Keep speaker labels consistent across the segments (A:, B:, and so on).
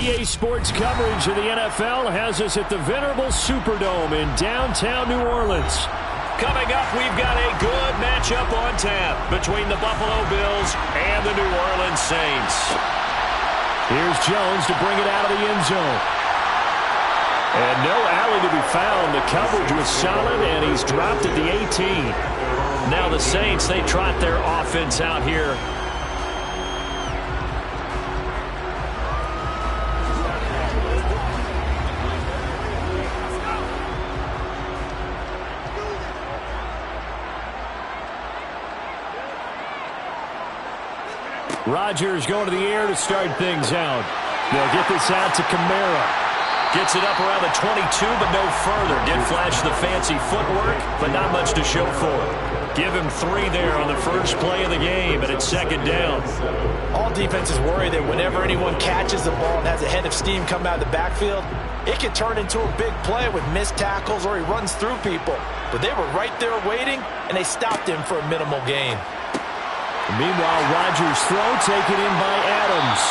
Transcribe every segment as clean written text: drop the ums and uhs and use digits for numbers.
A: EA Sports coverage of the NFL has us at the venerable Superdome in downtown New Orleans.
B: Coming up, we've got a good matchup on tap between the Buffalo Bills and the New Orleans Saints.
A: Here's Jones to bring it out of the end zone. And no alley to be found. The coverage was solid, and he's dropped at the 18.
B: Now the Saints, they trot their offense out here.
A: Rodgers going to the air to start things out. They'll get this out to Kamara.
B: Gets it up around the 22, but no further. Did flash the fancy footwork, but not much to show for it. Give him 3 there on the first play of the game, and it's second down.
C: All defenses worry that whenever anyone catches the ball and has a head of steam come out of the backfield, it can turn into a big play with missed tackles or he runs through people. But they were right there waiting, and they stopped him for a minimal gain.
A: Meanwhile, Rodgers' throw taken in by Adams.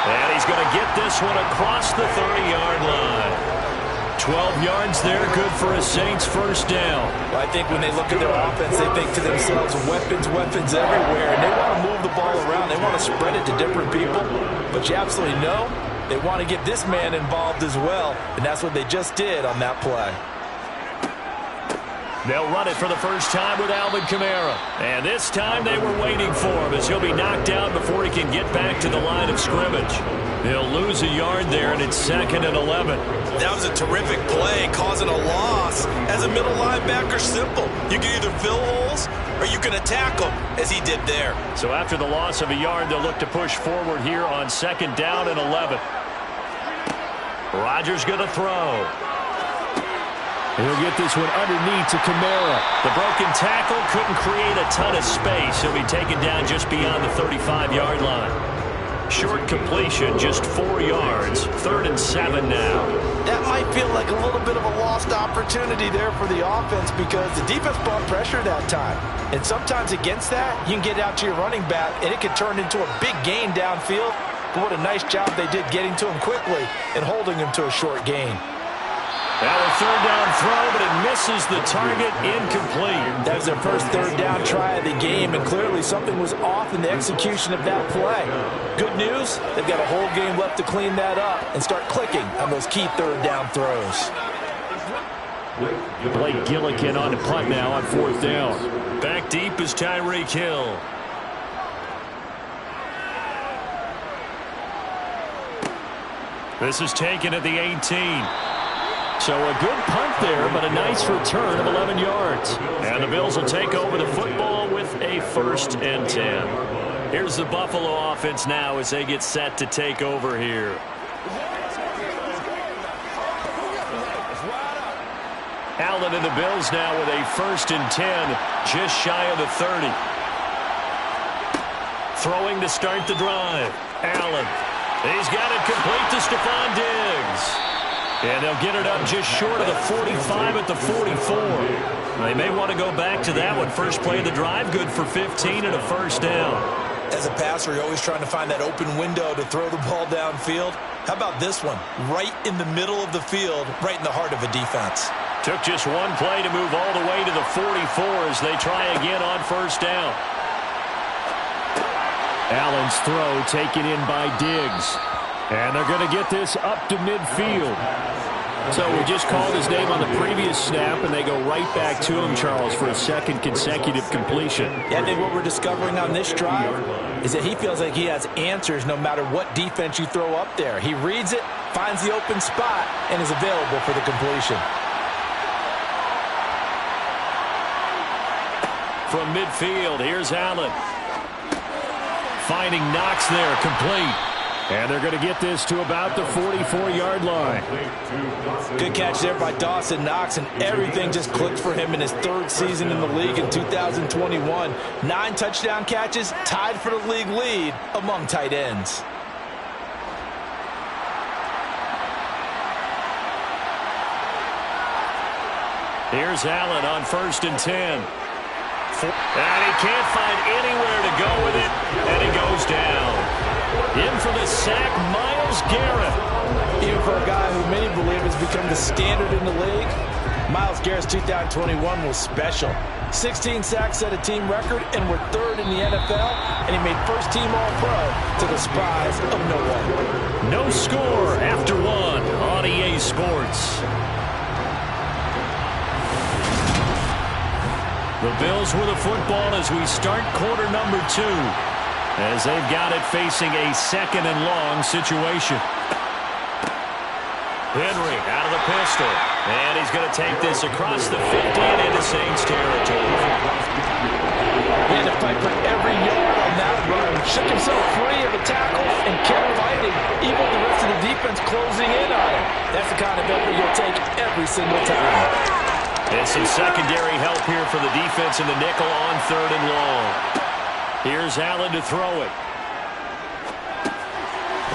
B: And he's going to get this one across the 30-yard line. 12 yards there, good for a Saints first down.
C: Well, I think when they look at their offense, they think to themselves, weapons, weapons everywhere. And they want to move the ball around. They want to spread it to different people. But you absolutely know they want to get this man involved as well. And that's what they just did on that play.
B: They'll run it for the first time with Alvin Kamara. And this time they were waiting for him as he'll be knocked down before he can get back to the line of scrimmage. They'll lose a yard there, and it's 2nd and 11.
D: That was a terrific play, causing a loss. As a middle linebacker, simple. You can either fill holes or you can attack them, as he did there.
B: So after the loss of a yard, they'll look to push forward here on 2nd down and 11. Rodgers going to throw.
A: He'll get this one underneath to Kamara.
B: The broken tackle couldn't create a ton of space. He'll be taken down just beyond the 35-yard line. Short completion, just 4 yards. 3rd and 7 now.
C: That might feel like a little bit of a lost opportunity there for the offense because the defense brought pressure that time. And sometimes against that, you can get out to your running back, and it can turn into a big gain downfield. But what a nice job they did getting to him quickly and holding him to a short gain.
B: Now a 3rd down throw, but it misses the target, incomplete.
C: That was their first 3rd down try of the game, and clearly something was off in the execution of that play. Good news, they've got a whole game left to clean that up and start clicking on those key 3rd down throws.
A: Blake Gillikin on the punt now on 4th down.
B: Back deep is Tyreek Hill. This is taken at the 18.
A: So a good punt there, but a nice return of 11 yards.
B: And the Bills will take over the football with a 1st and 10. Here's the Buffalo offense now as they get set to take over here. Allen and the Bills now with a 1st and 10, just shy of the 30. Throwing to start the drive. Allen. He's got it complete to Stephon Diggs. And they'll get it up just short of the 45 at the 44. They may want to go back to that one. First play of the drive, good for 15 and a 1st down.
D: As a passer, you're always trying to find that open window to throw the ball downfield. How about this one? Right in the middle of the field, right in the heart of a defense.
B: Took just one play to move all the way to the 44 as they try again on 1st down.
A: Allen's throw taken in by Diggs. And they're going to get this up to midfield. So we just called his name on the previous snap, and they go right back to him, Charles, for a 2nd consecutive completion.
C: Yeah, I think what we're discovering on this drive is that he feels like he has answers no matter what defense you throw up there. He reads it, finds the open spot, and is available for the completion.
B: From midfield, here's Allen. Finding Knox there, complete.
A: And they're going to get this to about the 44-yard line.
C: Good catch there by Dawson Knox, and everything just clicked for him in his 3rd season in the league in 2021. 9 touchdown catches, tied for the league lead among tight ends.
B: Here's Allen on 1st and 10. And he can't find anywhere to go with it, and he goes down. In for the sack, Myles Garrett.
C: Even for a guy who many believe has become the standard in the league, Myles Garrett's 2021 was special. 16 sacks set a team record and were third in the NFL, and he made first-team All-Pro to the surprise of no one.
B: No score after one on EA Sports. The Bills with the football as we start quarter number 2, as they've got it facing a second and long situation. Henry out of the pistol, and he's going to take this across the 50 and into Saints territory.
C: He had to fight for every yard on that run. Shook himself free of a tackle and kept fighting, even with the rest of the defense closing in on him. That's the kind of effort you'll take every single time.
B: And some secondary help here for the defense in the nickel on third and long. Here's Allen to throw it.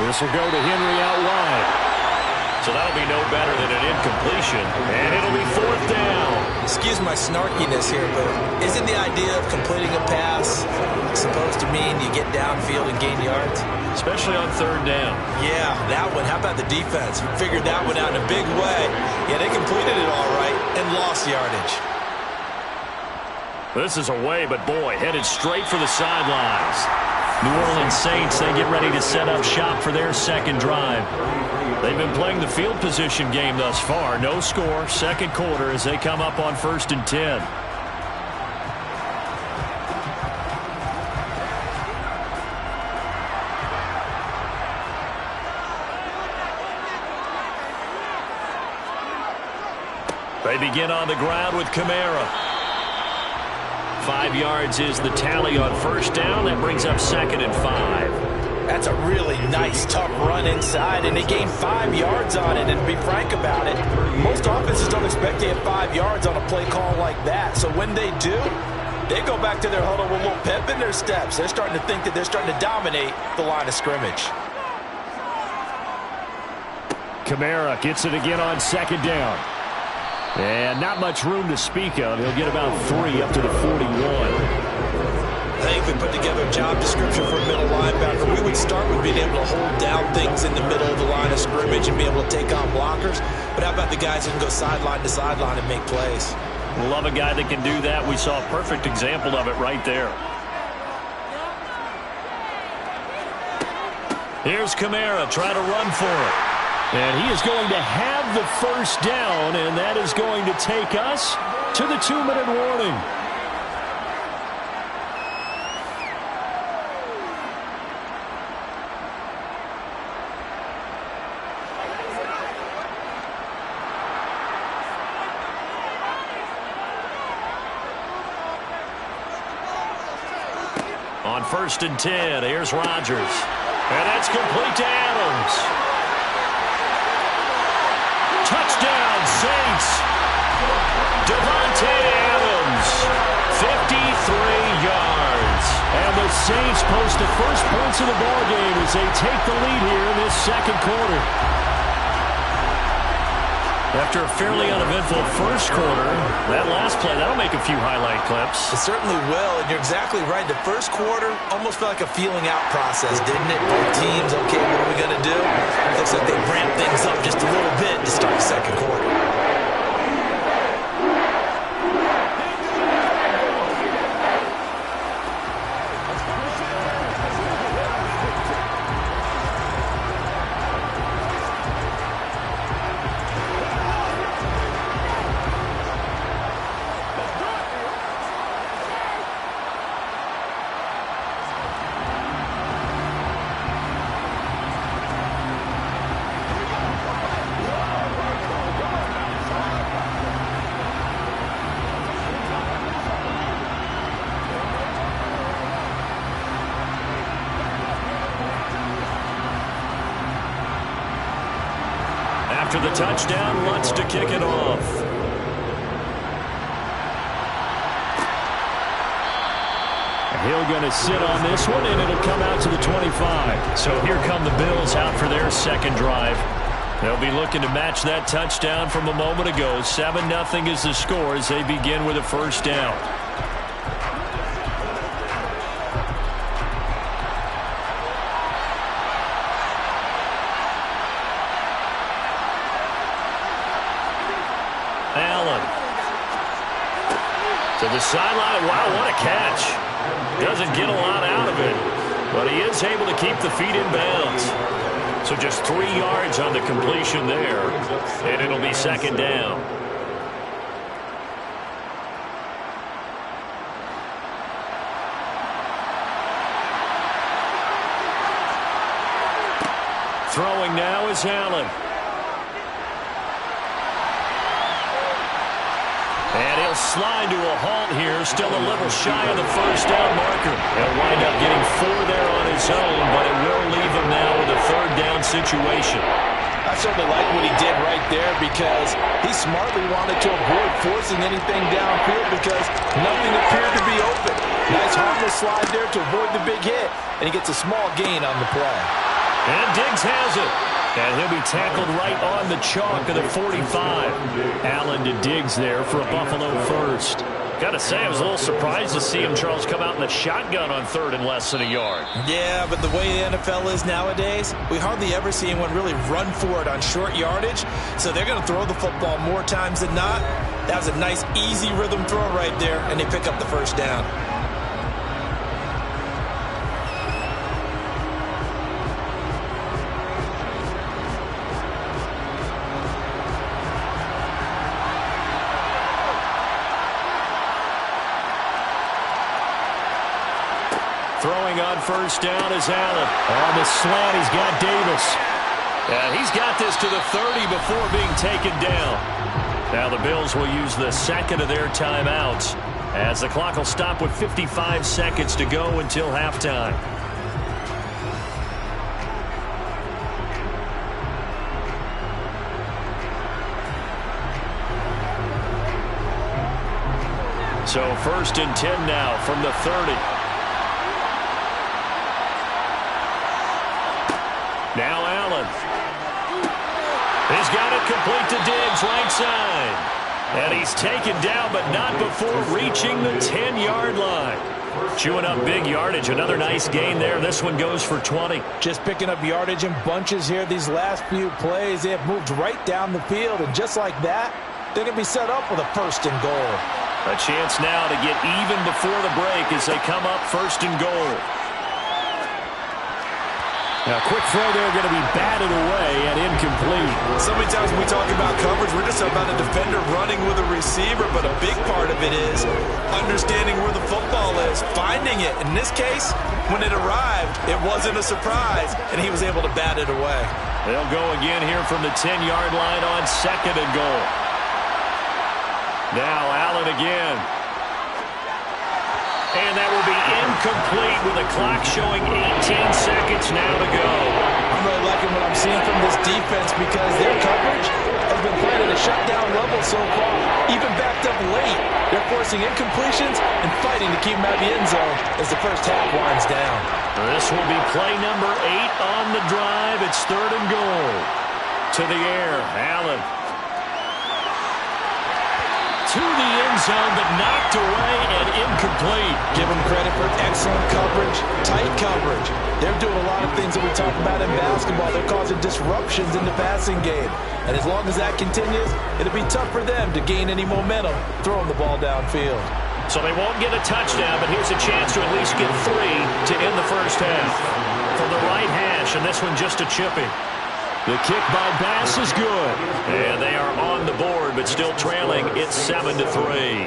A: This will go to Henry out wide.
B: So that'll be no better than an incompletion, and it'll be fourth down.
E: Excuse my snarkiness here, but isn't the idea of completing a pass supposed to mean you get downfield and gain yards?
B: Especially on third down.
E: Yeah, that one. How about the defense? Figured that one out in a big way. Yeah, they completed it all right and lost yardage.
B: This is away, but boy, headed straight for the sidelines. New Orleans Saints, they get ready to set up shop for their second drive. They've been playing the field position game thus far. No score, second quarter as they come up on 1st and 10. They begin on the ground with Kamara. 5 yards is the tally on first down. That brings up 2nd and 5.
C: That's a really nice, tough run inside, and they gained 5 yards on it. And to be frank about it, most offenses don't expect to get 5 yards on a play call like that. So when they do, they go back to their huddle with a little pep in their steps. They're starting to think that they're starting to dominate the line of scrimmage.
A: Kamara gets it again on 2nd down. And not much room to speak of. He'll get about 3 up to the 41.
E: I think if we put together a job description for a middle linebacker, we would start with being able to hold down things in the middle of the line of scrimmage and be able to take on blockers. But how about the guys who can go sideline to sideline and make plays?
B: Love a guy that can do that. We saw a perfect example of it right there. Here's Kamara, try to run for it.
A: And he is going to have the first down, and that is going to take us to the 2-minute warning.
B: On 1st and 10, here's Rodgers. And that's complete to Adams. Touchdown, Saints. Devontae Adams, 53 yards.
A: And the Saints post the first points of the ballgame as they take the lead here in this second quarter.
B: After a fairly uneventful first quarter, that last play, that'll make a few highlight clips.
E: It certainly will, and you're exactly right. The first quarter almost felt like a feeling out process, didn't it? Both teams, okay, what are we going to do? Looks like they ramped things up just a little bit to start the second quarter.
B: After the touchdown, Lutz to kick it off.
A: Hill going to sit on this one, and it'll come out to the 25.
B: So here come the Bills out for their second drive. They'll be looking to match that touchdown from a moment ago. 7-0 is the score as they begin with a first down. the sideline. Wow, what a catch. Doesn't get a lot out of it, but he is able to keep the feet in bounds. So just 3 yards on the completion there, and it'll be second down. Throwing now is Allen. And he'll slide to a halt here, still a little shy of the first down marker. He'll wind up getting 4 there on his own, but it will leave him now with a third down situation.
C: I certainly like what he did right there because he smartly wanted to avoid forcing anything downfield because nothing appeared to be open. Nice harmless slide there to avoid the big hit, and he gets a small gain on the play.
B: And Diggs has it. And he'll be tackled right on the chalk of the 45.
A: Allen to Diggs there for a Buffalo first.
B: Got to say, I was a little surprised to see him, Charles, come out in the shotgun on third and less than a yard.
E: Yeah, but the way the NFL is nowadays, we hardly ever see anyone really run for it on short yardage. So they're going to throw the football more times than not. That was a nice, easy rhythm throw right there, and they pick up the first down.
B: Throwing on first down is Allen.
A: On the slant, he's got Davis.
B: And he's got this to the 30 before being taken down. Now the Bills will use the second of their timeouts as the clock will stop with 55 seconds to go until halftime. So first and 10 now from the 30. Now Allen. He's got it complete to Diggs, right side. And he's taken down, but not before reaching the 10-yard line. Chewing up big yardage. Another nice gain there. This one goes for 20.
C: Just picking up yardage in bunches here these last few plays. They have moved right down the field, and just like that, they're going to be set up with a first and goal.
B: A chance now to get even before the break as they come up first and goal.
A: Now, quick throw there, going to be batted away and incomplete.
E: So many times when we talk about coverage, we're just about a defender running with a receiver, but a big part of it is understanding where the football is, finding it. In this case, when it arrived, it wasn't a surprise, and he was able to bat it away.
B: They'll go again here from the 10-yard line on second and goal. Now Allen again. And that will be incomplete with the clock showing 18 seconds now to go.
C: I'm really liking what I'm seeing from this defense because their coverage has been played at a shutdown level so far. Even backed up late, they're forcing incompletions and fighting to keep them out of the end zone as the first half winds down.
B: This will be play number 8 on the drive. It's third and goal. To the air, Allen. To the end zone, but knocked away and incomplete.
C: Give them credit for excellent coverage, tight coverage. They're doing a lot of things that we talk about in basketball. They're causing disruptions in the passing game. And as long as that continues, it'll be tough for them to gain any momentum throwing the ball downfield.
B: So they won't get a touchdown, but here's a chance to at least get 3 to end the first half. From the right hash, and this one just a chipping.
A: The kick by Bass is good.
B: And they are on the board, but still trailing. It's 7-3.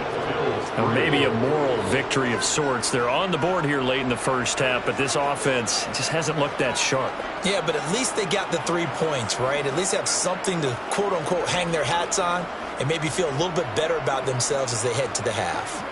B: Now maybe a moral victory of sorts. They're on the board here late in the first half, but this offense just hasn't looked that sharp.
E: Yeah, but at least they got the 3 points, right? At least they have something to, quote-unquote, hang their hats on and maybe feel a little bit better about themselves as they head to the half.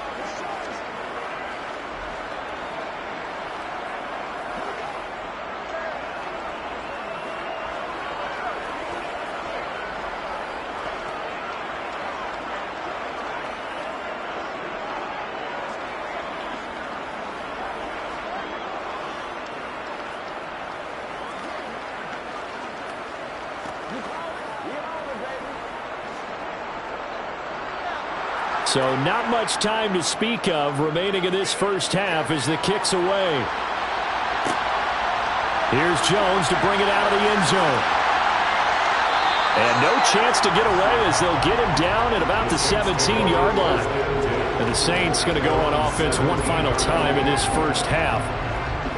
A: So not much time to speak of remaining in this first half as the kick's away. Here's Jones to bring it out of the end zone. And no chance to get away as they'll get him down at about the 17-yard line. And the Saints going to go on offense one final time in this first half.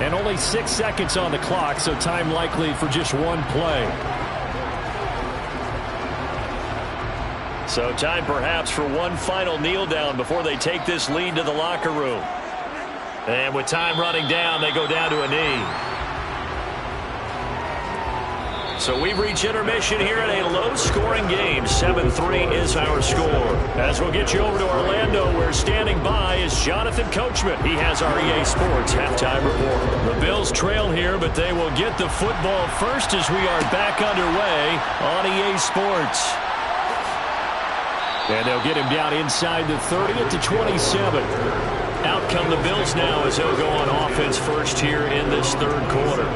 A: And only 6 seconds on the clock, so time likely for just one play.
B: So time perhaps for one final kneel down before they take this lead to the locker room. And with time running down, they go down to a knee. So we've reached intermission here in a low-scoring game. 7-3 is our score. As we'll get you over to Orlando, where standing by is Jonathan Coachman. He has our EA Sports halftime report. The Bills trail here, but they will get the football first as we are back underway on EA Sports. And they'll get him down inside the 30 at the 27. Out come the Bills now as they'll go on offense first here in this third quarter.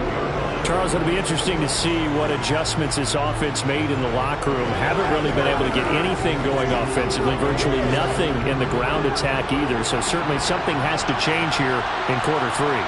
A: Charles, it'll be interesting to see what adjustments this offense made in the locker room. Haven't really been able to get anything going offensively, virtually nothing in the ground attack either. So certainly something has to change here in quarter three.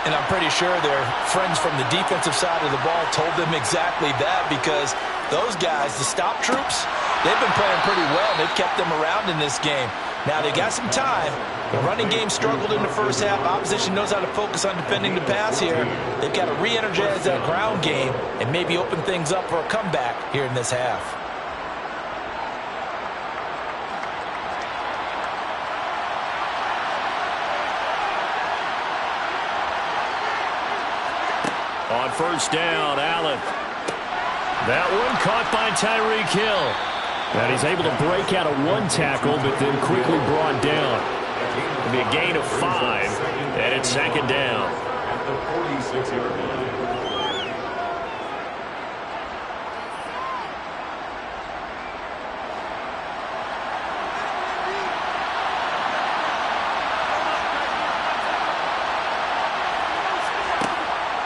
C: And I'm pretty sure their friends from the defensive side of the ball told them exactly that, because those guys, the stop troops, they've been playing pretty well. They've kept them around in this game. Now they got some time. The running game struggled in the first half. Opposition knows how to focus on defending the pass here. They've got to re-energize that ground game and maybe open things up for a comeback here in this half.
B: On first down, Allen. That one caught by Tyreek Hill.
A: And he's able to break out of one tackle, but then quickly brought down.
B: It'll be a gain of 5, and it's second down.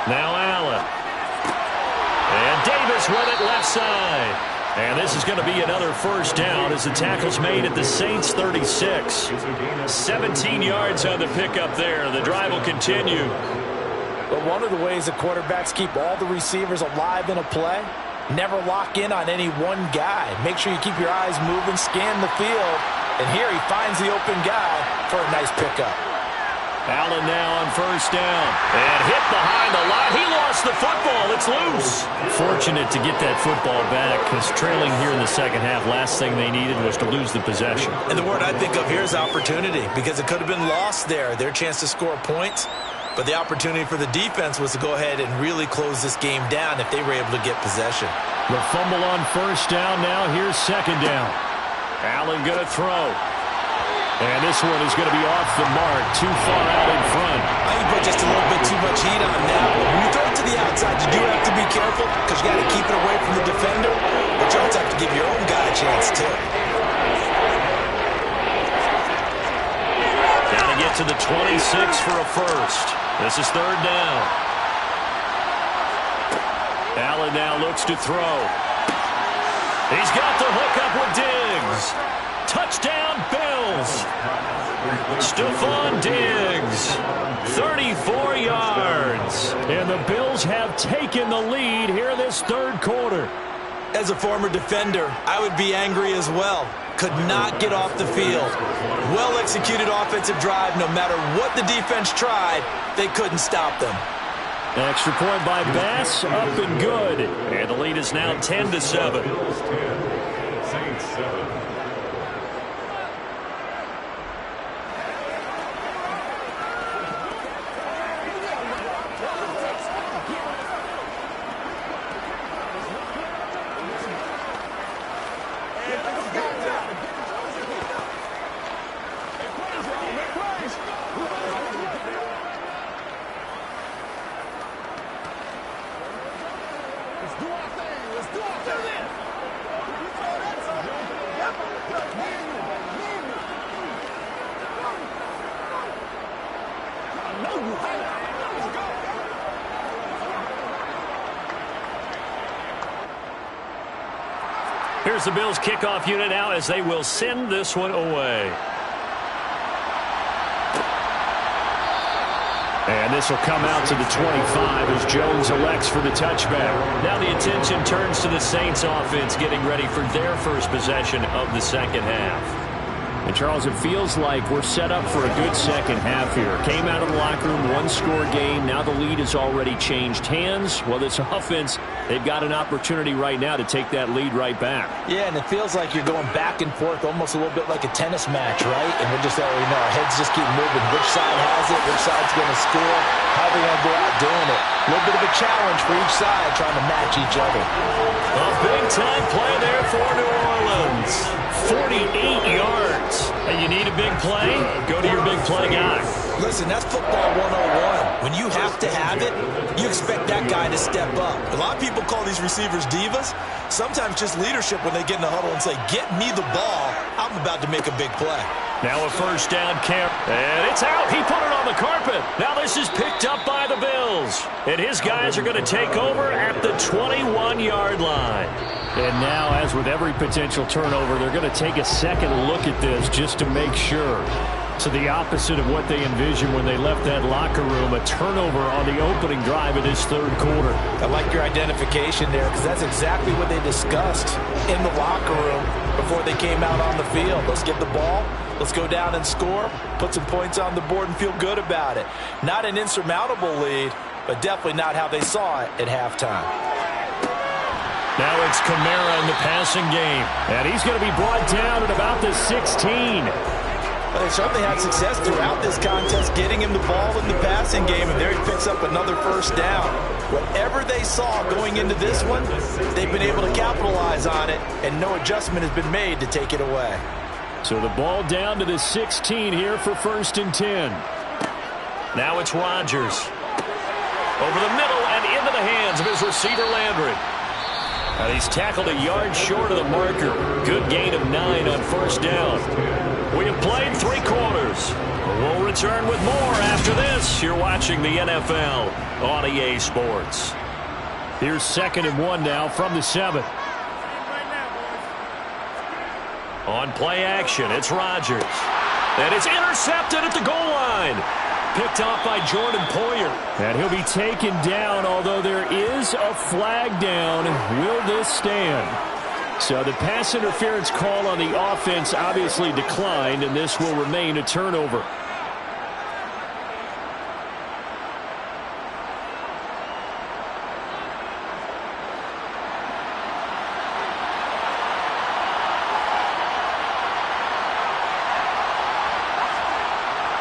B: Now Allen. And Davis with it left side. And this is going to be another first down as the tackle's made at the Saints' 36. 17 yards on the pickup there. The drive will continue.
C: But one of the ways the quarterbacks keep all the receivers alive in a play, never lock in on any one guy. Make sure you keep your eyes moving, scan the field. And here he finds the open guy for a nice pickup.
B: Allen now on first down. And hit behind the line. He lost the football. It's loose.
A: Fortunate to get that football back, because trailing here in the second half, last thing they needed was to lose the possession.
C: And the word I think of here is opportunity, because it could have been lost there. Their chance to score points. But the opportunity for the defense was to go ahead and really close this game down if they were able to get possession.
A: The fumble on first down now. Here's second down.
B: Allen going to throw.
A: And this one is going to be off the mark, too far out in front.
C: I think put just a little bit too much heat on that. When you throw it to the outside, you do have to be careful, because you got to keep it away from the defender. But you also have to give your own guy a chance, too.
B: Got to get to the 26 for a first. This is third down. Allen now looks to throw. He's got the hook up with Diggs. Touchdown, Bills. Stephon Diggs, 34 yards.
A: And the Bills have taken the lead here this third quarter.
C: As a former defender, I would be angry as well. Could not get off the field. Well-executed offensive drive. No matter what the defense tried, they couldn't stop them.
A: An extra point by Bass, up and good.
B: And the lead is now 10-7.
F: Saints 7.
B: Here's the Bills kickoff unit now as they will send this one away.
A: And this will come out to the 25 as Jones elects for the touchback.
B: Now the attention turns to the Saints offense getting ready for their first possession of the second half.
A: And, Charles, it feels like we're set up for a good second half here. Came out of the locker room, one-score game. Now the lead has already changed hands. Well, this offense, they've got an opportunity right now to take that lead right back.
C: Yeah, and it feels like you're going back and forth almost a little bit like a tennis match, right? And we're just already know our heads just keep moving. Which side has it? Which side's going to score? How are they going to go out doing it? A little bit of a challenge for each side trying to match each other.
B: A big-time play there for New Orleans. 48 yards. And you need a big play? Go to your big play guy.
E: Listen, that's football 101. When you have to have it, you expect that guy to step up. A lot of people call these receivers divas. Sometimes just leadership when they get in the huddle and say, get me the ball. I'm about to make a big play.
B: Now a first down camp. And it's out. He put it on the carpet. Now this is picked up by the Bills. And his guys are going to take over at the 21-yard line.
A: And now, as with every potential turnover, they're going to take a second look at this just to make sure. So the opposite of what they envisioned when they left that locker room, a turnover on the opening drive of this third quarter.
C: I like your identification there because that's exactly what they discussed in the locker room before they came out on the field. Let's get the ball. Let's go down and score, put some points on the board and feel good about it. Not an insurmountable lead, but definitely not how they saw it at halftime.
B: Now it's Kamara in the passing game.
A: And he's going to be brought down at about the 16.
C: Well, they certainly had success throughout this contest getting him the ball in the passing game, and there he picks up another first down. Whatever they saw going into this one, they've been able to capitalize on it, and no adjustment has been made to take it away.
A: So the ball down to the 16 here for 1st and 10.
B: Now it's Rodgers. Over the middle and into the hands of his receiver Landry. And he's tackled a yard short of the marker. Good gain of 9 on first down. We have played 3 quarters. We'll return with more after this. You're watching the NFL on EA Sports.
A: Here's 2nd and 1 now from the 7.
B: On play action, it's Rodgers. And it's intercepted at the goal line. Picked off by Jordan Poyer.
A: And he'll be taken down, although there is a flag down. Will this stand? So the pass interference call on the offense obviously declined, and this will remain a turnover.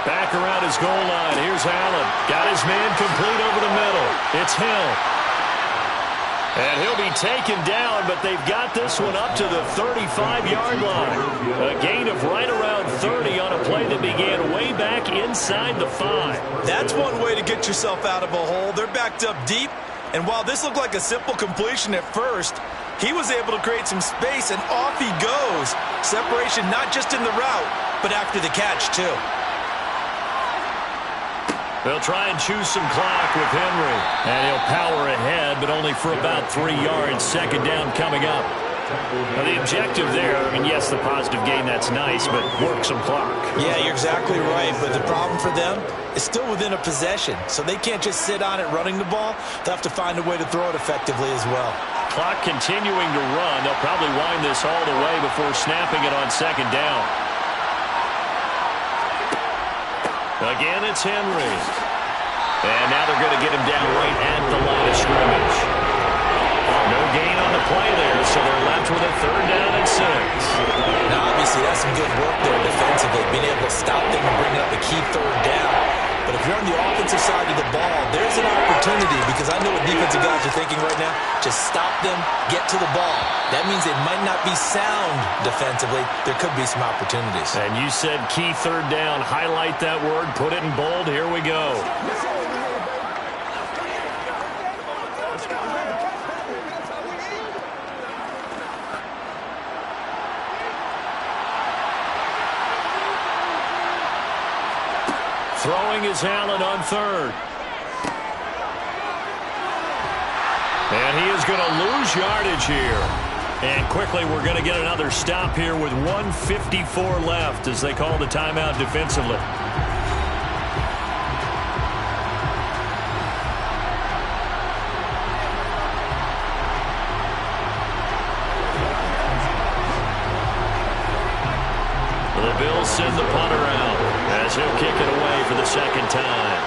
B: Back around his goal line. Here's Allen. Got his man complete over the middle. It's Hill. And he'll be taken down, but they've got this one up to the 35-yard line. A gain of right around 30 on a play that began way back inside the 5.
E: That's one way to get yourself out of a hole. They're backed up deep, and while this looked like a simple completion at first, he was able to create some space, and off he goes. Separation not just in the route, but after the catch, too.
B: They'll try and choose some clock with Henry. And he'll power ahead, but only for about 3 yards. 2nd down coming up. Now the objective there, I mean, yes, the positive gain, that's nice, but work some clock.
E: Yeah, you're exactly right. But the problem for them is still within a possession. So they can't just sit on it running the ball. They'll have to find a way to throw it effectively as well.
B: Clock continuing to run. They'll probably wind this all the way before snapping it on 2nd down. Again, it's Henry. And now they're going to get him down right at the line of scrimmage. No gain on the play there, so they're left with a 3rd down and 6.
E: Now, obviously, that's some good work there defensively, being able to stop them and bring up a key 3rd down. But if you're on the offensive side of the ball, there's an opportunity, because I know what defensive guys are thinking right now. Just stop them, get to the ball. That means they might not be sound defensively. There could be some opportunities.
B: And you said key 3rd down. Highlight that word. Put it in bold. Here we go. Throwing is Allen on 3rd. And he is going to lose yardage here. And quickly we're going to get another stop here with 1:54 left as they call the timeout defensively. The Bills send the punter out as he'll kick it away for the second time.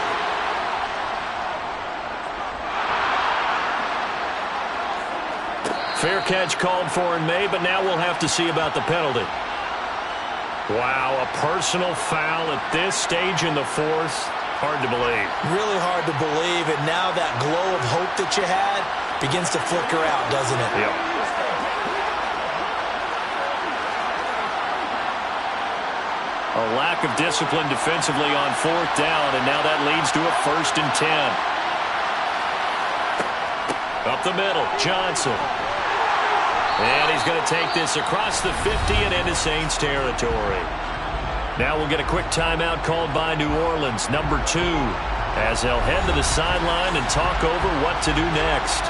B: Fair catch called for and made, but now we'll have to see about the penalty. Wow, a personal foul at this stage in the fourth. Hard to believe.
E: Really hard to believe, and now that glow of hope that you had begins to flicker out, doesn't it?
B: Yep. A lack of discipline defensively on fourth down, and now that leads to a 1st and 10. Up the middle, Johnson. And he's going to take this across the 50 and into Saints territory. Now we'll get a quick timeout called by New Orleans, number 2, as they'll head to the sideline and talk over what to do next.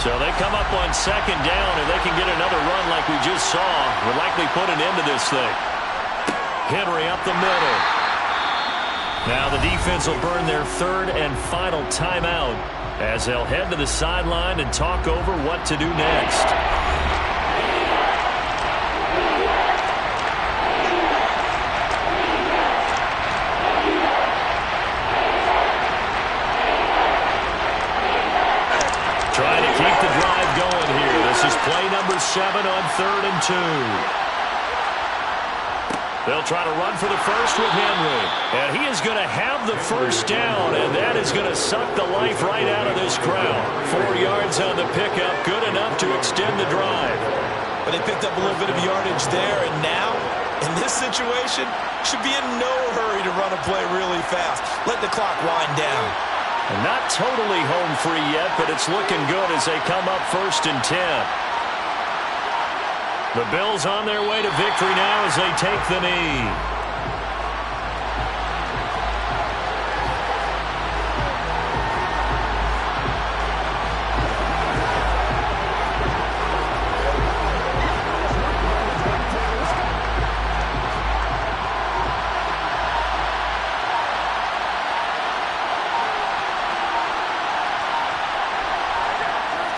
B: So they come up on 2nd down, and they can get another run like we just saw. Would likely put an end to this thing. Henry up the middle. Now the defense will burn their 3rd and final timeout as they'll head to the sideline and talk over what to do next. Trying to keep the drive going here. This is play number 7 on 3rd and 2. They'll try to run for the first with Henry. And he is going to have the first down, and that is going to suck the life right out of this crowd. 4 yards on the pickup, good enough to extend the drive.
E: But they picked up a little bit of yardage there, and now, in this situation, should be in no hurry to run a play really fast. Let the clock wind down.
B: And not totally home free yet, but it's looking good as they come up 1st and 10. The Bills on their way to victory now as they take the knee.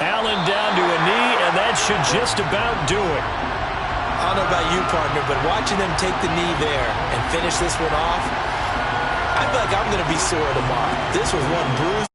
B: Allen down to a knee, and that should just about do it.
E: I don't know about you, partner, but watching them take the knee there and finish this one off, I feel like I'm going to be sore tomorrow. This was one bruise.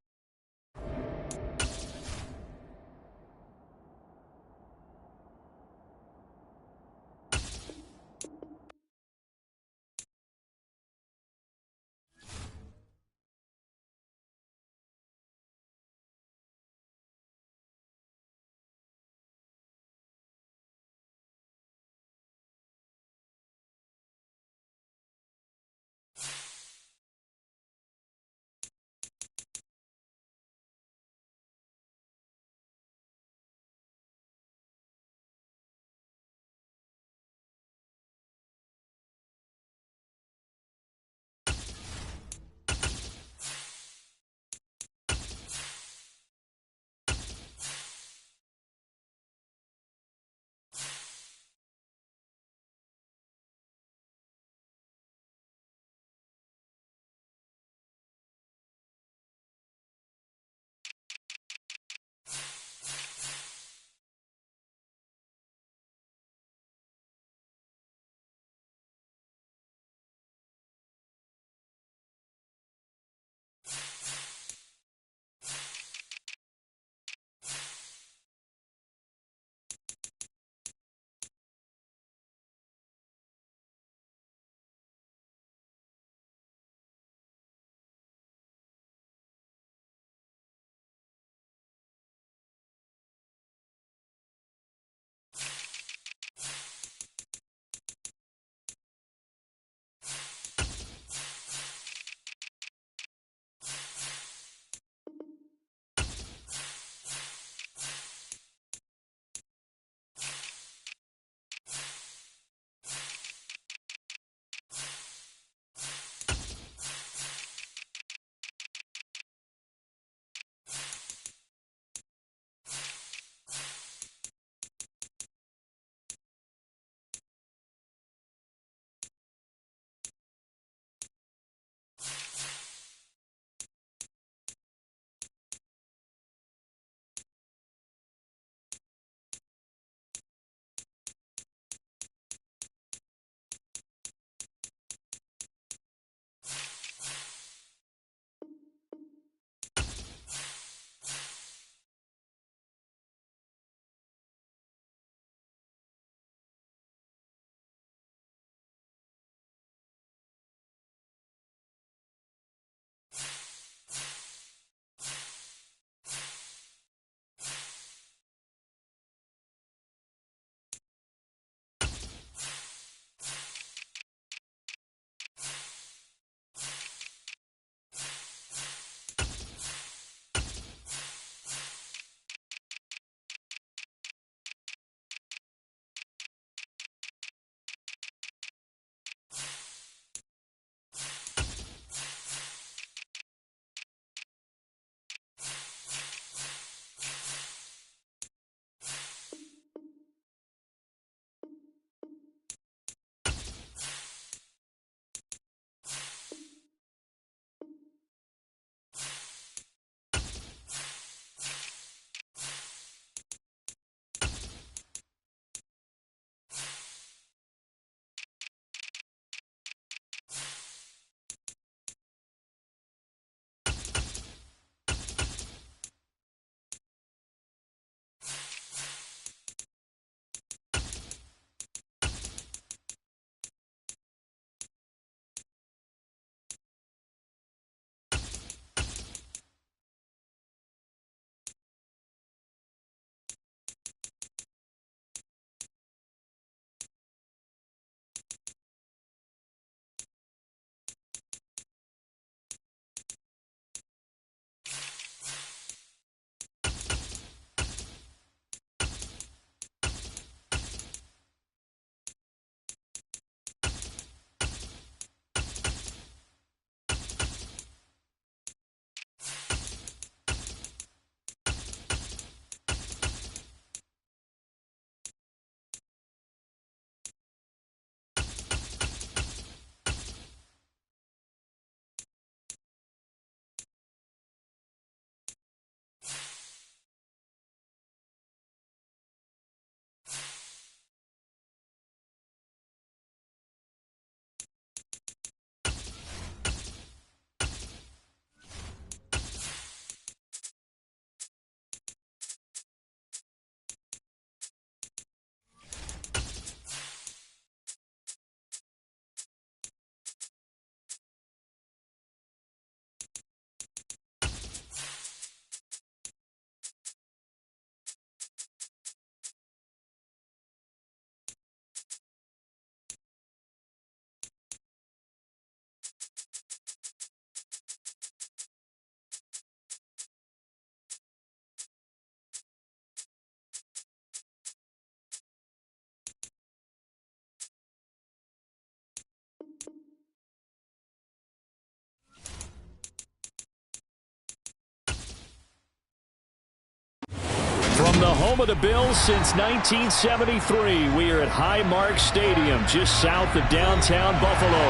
A: home of the Bills since 1973. We are at Highmark Stadium, just south of downtown Buffalo.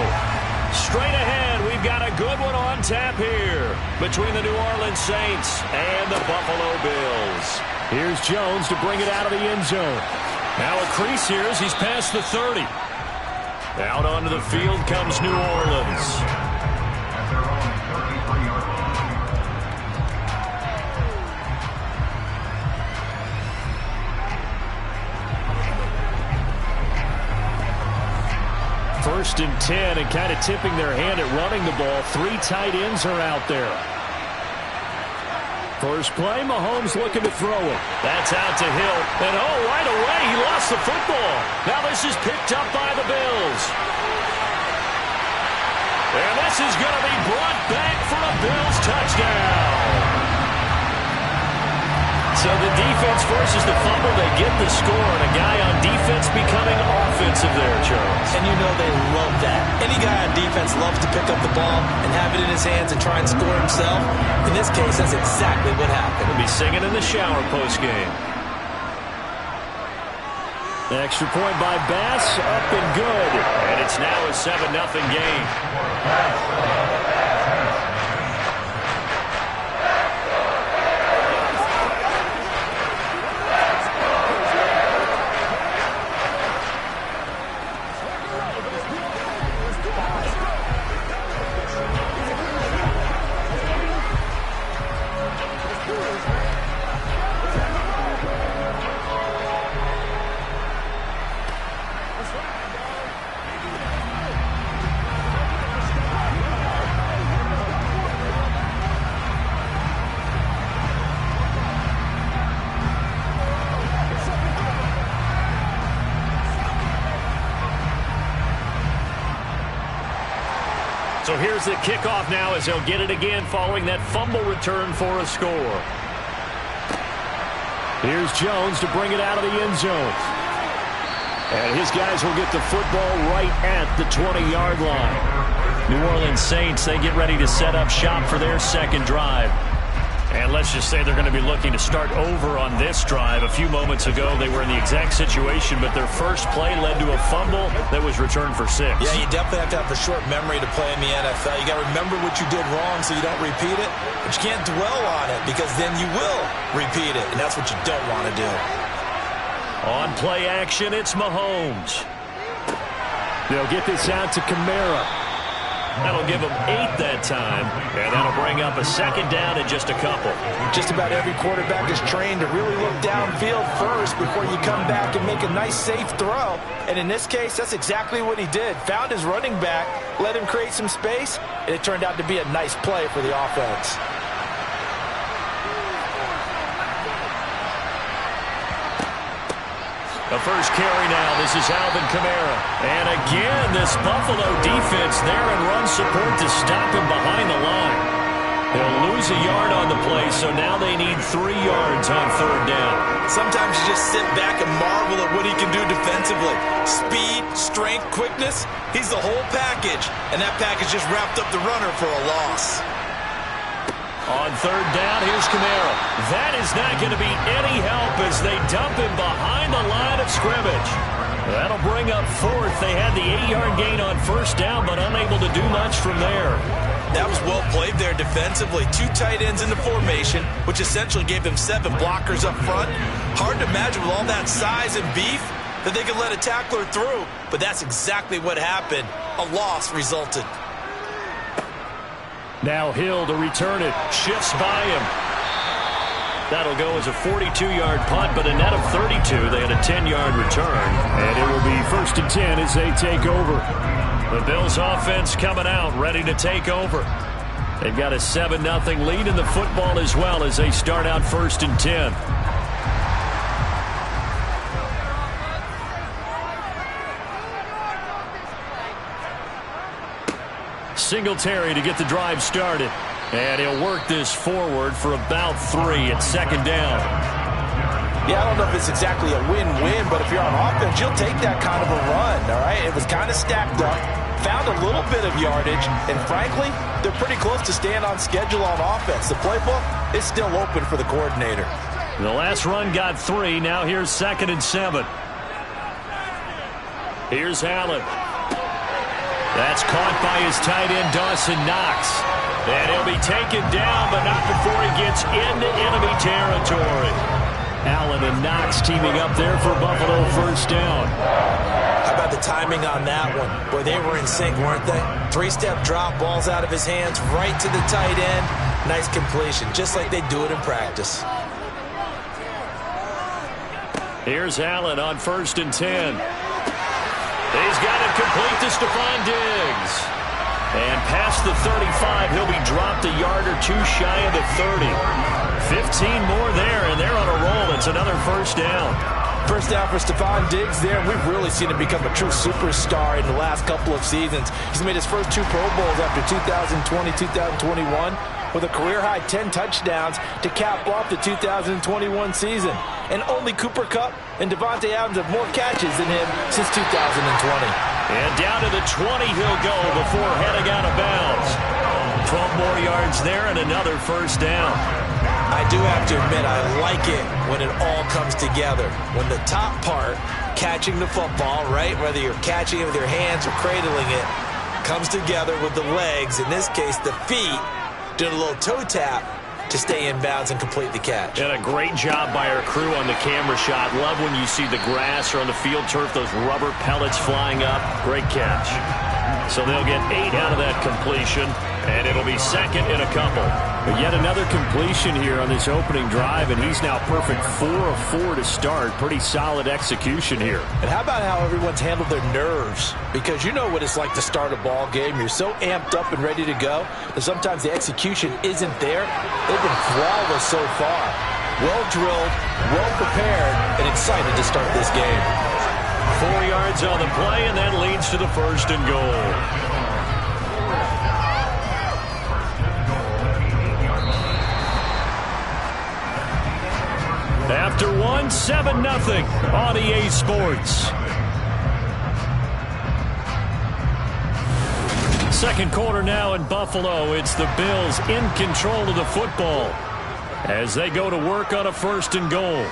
B: Straight ahead, we've got a good one on tap here between the New Orleans Saints and the Buffalo Bills.
A: Here's Jones to bring it out of the end zone.
B: Now a crease here as he's past the 30. Out onto the field comes New Orleans.
A: First and 10, and kind of tipping their hand at running the ball. 3 tight ends are out there. First play, Mahomes looking to throw it.
B: That's out to Hill. And right away, he lost the football. Now this is picked up by the Bills. And this is going to be brought back for a Bills touchdown. So the defense forces the fumble. They get the score, and a guy on defense becoming offensive there, Charles.
C: And you know they love that. Any guy on defense loves to pick up the ball and have it in his hands and try and score himself. In this case, that's exactly what happened.
B: He'll be singing in the shower post-game.
A: Extra point by Bass, up and good.
B: And it's now a 7-0 game. So here's the kickoff now as they'll get it again following that fumble return for a score.
A: Here's Jones to bring it out of the end zone. And his guys will get the football right at the 20-yard line.
B: New Orleans Saints, they get ready to set up shop for their second drive. And let's just say they're going to be looking to start over on this drive. A few moments ago, they were in the exact situation, but their first play led to a fumble that was returned for 6.
E: Yeah, you definitely have to have a short memory to play in the NFL. You got to remember what you did wrong so you don't repeat it, but you can't dwell on it because then you will repeat it, and that's what you don't want to do.
B: On play action, it's Mahomes.
A: They'll get this out to Kamara.
B: That'll give them 8 that time, and that'll bring up a second down in just a couple.
C: Just about every quarterback is trained to really look downfield first before you come back and make a nice, safe throw. And in this case, that's exactly what he did. Found his running back, let him create some space, and it turned out to be a nice play for the offense.
B: The first carry now. This is Alvin Kamara. And again, this Buffalo defense there in run support to stop him behind the line. He'll lose a yard on the play, so now they need 3 yards on third down.
E: Sometimes you just sit back and marvel at what he can do defensively. Speed, strength, quickness, he's the whole package. And that package just wrapped up the runner for a loss.
B: On third down, here's Kamara. That is not going to be any help as they dump him behind the line of scrimmage. That'll bring up 4th. They had the 8-yard gain on first down, but unable to do much from there.
E: That was well played there defensively. 2 tight ends in the formation, which essentially gave them 7 blockers up front. Hard to imagine with all that size and beef that they could let a tackler through, but that's exactly what happened. A loss resulted.
A: Now Hill to return it.
B: Shifts by him. That'll go as a 42-yard punt, but a net of 32. They had a 10-yard return.
A: And it will be 1st and 10 as they take over.
B: The Bills offense coming out, ready to take over. They've got a 7-0 lead in the football as well as they start out 1st and 10. Singletary to get the drive started. And he'll work this forward for about 3 at second down.
C: Yeah, I don't know if it's exactly a win-win, but if you're on offense, you'll take that kind of a run, all right? It was kind of stacked up, found a little bit of yardage, and frankly, they're pretty close to staying on schedule on offense. The playbook is still open for the coordinator.
B: The last run got 3. Now here's 2nd and 7. Here's Allen. That's caught by his tight end, Dawson Knox. And he'll be taken down, but not before he gets into enemy territory. Allen and Knox teaming up there for Buffalo first down.
E: How about the timing on that one? Boy, they were in sync, weren't they? 3-step drop, balls out of his hands, right to the tight end. Nice completion, just like they do it in practice.
B: Here's Allen on 1st and 10. He's got it complete to Stephon Diggs. And past the 35, he'll be dropped a yard or 2 shy of the 30. 15 more there, and they're on a roll. It's another first down.
C: First down for Stephon Diggs there. We've really seen him become a true superstar in the last couple of seasons. He's made his first 2 Pro Bowls after 2020, 2021, with a career-high 10 touchdowns to cap off the 2021 season. And only Cooper Kupp and Devontae Adams have more catches than him since 2020.
B: And down to the 20 he'll go before heading out of bounds. 12 more yards there and another first down.
E: I do have to admit, I like it when it all comes together. When the top part, catching the football, right, whether you're catching it with your hands or cradling it, comes together with the legs, in this case the feet, doing a little toe tap to stay in bounds and complete the catch.
B: And a great job by our crew on the camera shot. Love when you see the grass or on the field turf, those rubber pellets flying up. Great catch. So they'll get 8 out of that completion, and it'll be 2nd and a couple.
A: But yet another completion here on this opening drive, and he's now perfect 4 of 4 to start. Pretty solid execution here.
C: And how about how everyone's handled their nerves? Because you know what it's like to start a ball game. You're so amped up and ready to go that sometimes the execution isn't there. They've been flawless so far. Well drilled, well prepared, and excited to start this game.
B: 4 yards on the play, and that leads to the 1st and goal. After 1, 7-0 on EA Sports. Second quarter now in Buffalo. It's the Bills in control of the football as they go to work on a 1st and goal.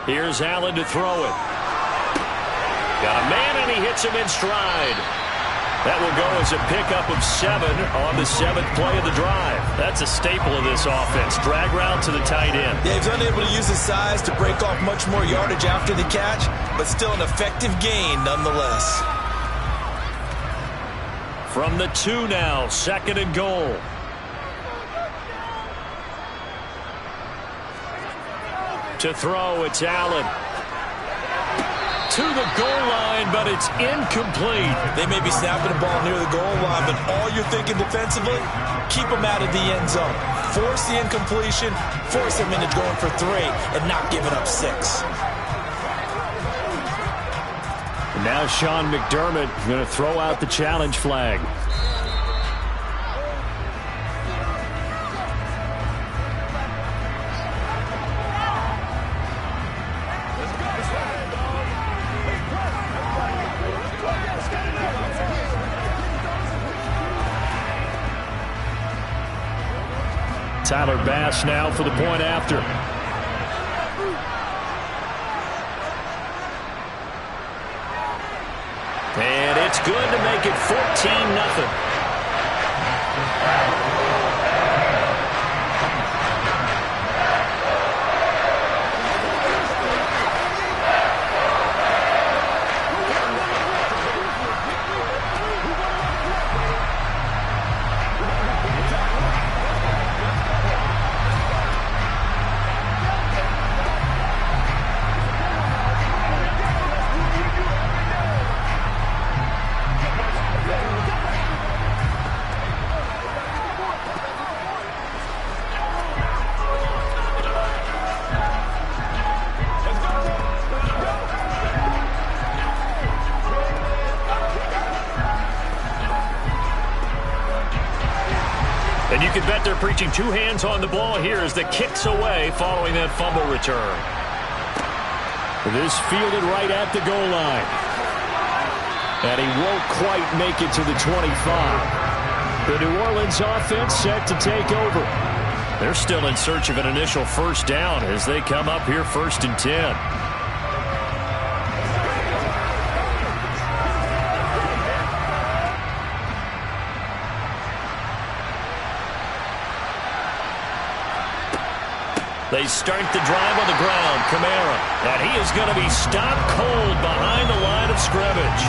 B: Here's Allen to throw it. Got a man, and he hits him in stride. That will go as a pickup of 7 on the 7th play of the drive. That's a staple of this offense. Drag route to the tight end.
E: Yeah, he's unable to use his size to break off much more yardage after the catch, but still an effective gain nonetheless.
B: From the 2 now, 2nd and goal. To throw, it's Allen. To the goal line, but it's incomplete.
E: They may be snapping the ball near the goal line, but all you're thinking defensively, keep them out of the end zone. Force the incompletion, force them into going for 3, and not giving up 6.
A: And now Sean McDermott going to throw out the challenge flag. Tyler Bass now for the point after.
B: And it's good to make it 14-0. And you can bet they're preaching 2 hands on the ball here as the kick's away following that fumble return.
A: This fielded right at the goal line. And he won't quite make it to the 25. The New Orleans offense set to take over.
B: They're still in search of an initial first down as they come up here 1st and 10. They start the drive on the ground. Kamara. And he is going to be stopped cold behind the line of scrimmage.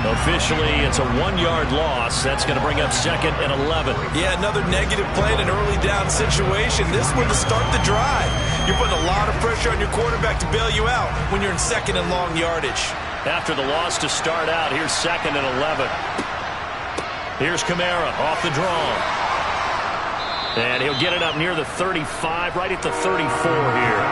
B: Officially, it's a 1-yard loss. That's going to bring up 2nd and 11.
E: Yeah, another negative play in an early down situation. This one to start the drive. You're putting a lot of pressure on your quarterback to bail you out when you're in 2nd and long yardage.
B: After the loss to start out, here's 2nd and 11. Here's Kamara off the draw. And he'll get it up near the 35, right at the 34 here.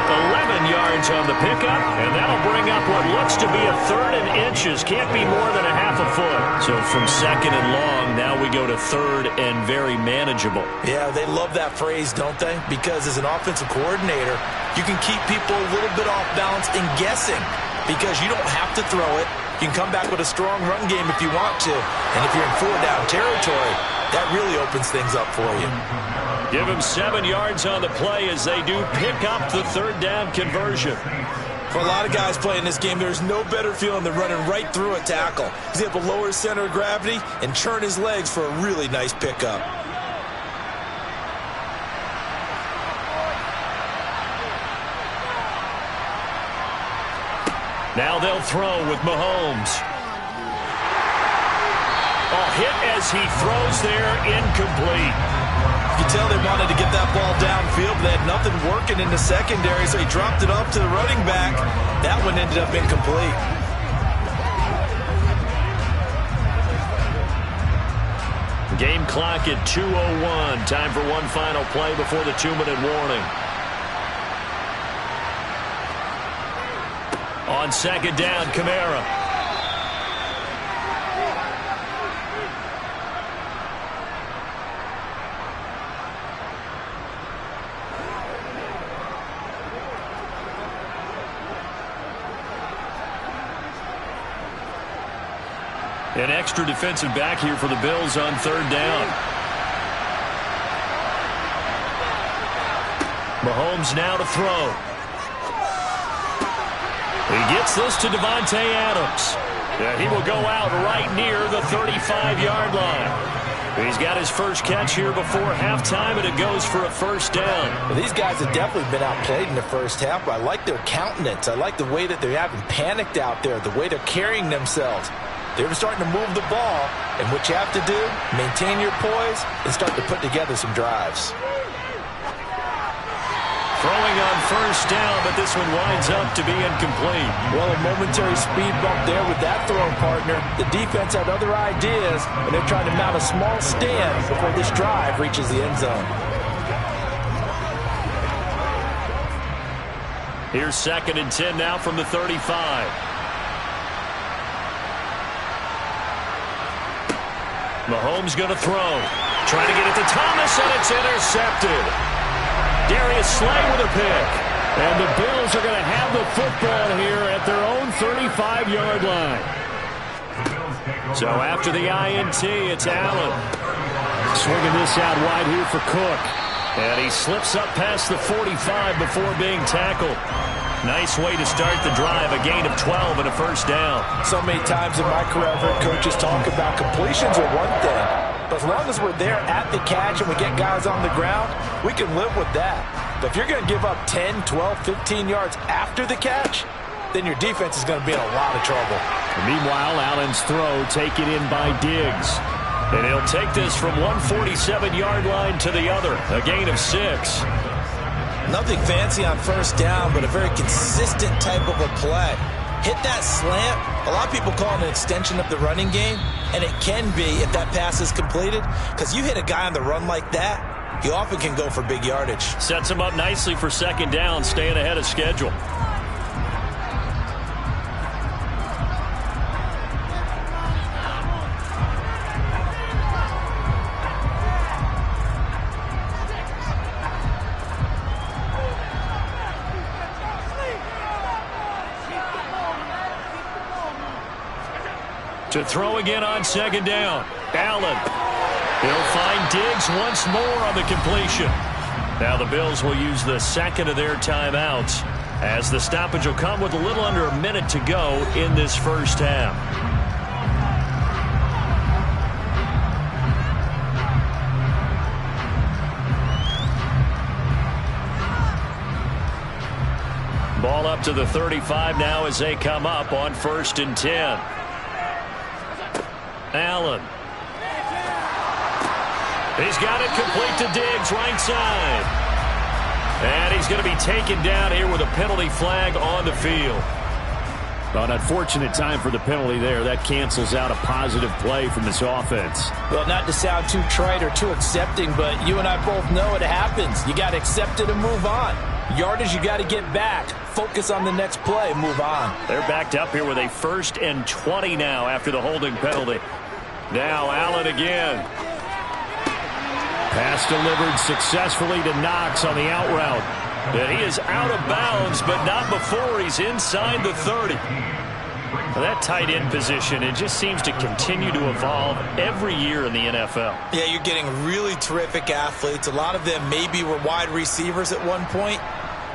B: 11 yards on the pickup, and that'll bring up what looks to be a 3rd and inches. Can't be more than a half a foot. So from 2nd and long, now we go to 3rd and very manageable.
E: Yeah, they love that phrase, don't they? Because as an offensive coordinator, you can keep people a little bit off balance and guessing because you don't have to throw it. You can come back with a strong run game if you want to. And if you're in 4-down territory, that really opens things up for you.
B: Give them 7 yards on the play as they do pick up the 3rd down conversion.
E: For a lot of guys playing this game, there's no better feeling than running right through a tackle. He's able to lower his center of gravity and turn his legs for a really nice pickup.
B: Now they'll throw with Mahomes. A hit as he throws there, incomplete.
E: You can tell they wanted to get that ball downfield, but they had nothing working in the secondary, so he dropped it off to the running back. That one ended up incomplete.
B: Game clock at 2:01. Time for one final play before the 2-minute warning. On 2nd down, Kamara. An extra defensive back here for the Bills on 3rd down. Mahomes now to throw. He gets this to Devontae Adams. He will go out right near the 35-yard line. He's got his first catch here before halftime, and it goes for a 1st down.
C: Well, these guys have definitely been outplayed in the first half, but I like their countenance. I like the way that they haven't panicked out there, the way they're carrying themselves. They're starting to move the ball, and what you have to do, maintain your poise and start to put together some drives.
B: Throwing on 1st down, but this one winds up to be incomplete.
C: Well, a momentary speed bump there with that throwing partner. The defense had other ideas, and they're trying to mount a small stand before this drive reaches the end zone.
B: Here's 2nd and 10 now from the 35. Mahomes going to throw. Trying to get it to Thomas, and it's intercepted. Darius Slay with a pick.
A: And the Bills are going to have the football here at their own 35-yard line.
B: So after the INT, it's Allen.
A: Swinging this out wide here for Cook.
B: And he slips up past the 45 before being tackled. Nice way to start the drive, a gain of 12 and a 1st down.
C: So many times in my career, I've heard coaches talk about completions are one thing. But as long as we're there at the catch and we get guys on the ground, we can live with that. But if you're going to give up 10, 12, 15 yards after the catch, then your defense is going to be in a lot of trouble.
A: Meanwhile, Allen's throw taken in by Diggs.
B: And he'll take this from 147-yard line to the other, a gain of 6.
E: Nothing fancy on 1st down, but a very consistent type of a play. Hit that slant. A lot of people call it an extension of the running game, and it can be if that pass is completed, because you hit a guy on the run like that, he often can go for big yardage.
B: Sets him up nicely for 2nd down, staying ahead of schedule. To throw again on 2nd down. Allen. He'll find Diggs once more on the completion. Now the Bills will use the second of their timeouts, as the stoppage will come with a little under a minute to go in this first half. Ball up to the 35 now as they come up on 1st and 10. Allen. He's got it complete to Diggs, right side. And he's going to be taken down here with a penalty flag on the field.
A: An unfortunate time for the penalty there. That cancels out a positive play from this offense.
C: Well, not to sound too trite or too accepting, but you and I both know it happens. You got to accept it and move on. Yardage, you got to get back. Focus on the next play. Move on.
B: They're backed up here with a 1st and 20 now after the holding penalty. Now Allen again.
A: Pass delivered successfully to Knox on the out route.
B: And he is out of bounds, but not before he's inside the 30. Well, that tight end position, it just seems to continue to evolve every year in the NFL.
E: Yeah, you're getting really terrific athletes. A lot of them maybe were wide receivers at one point.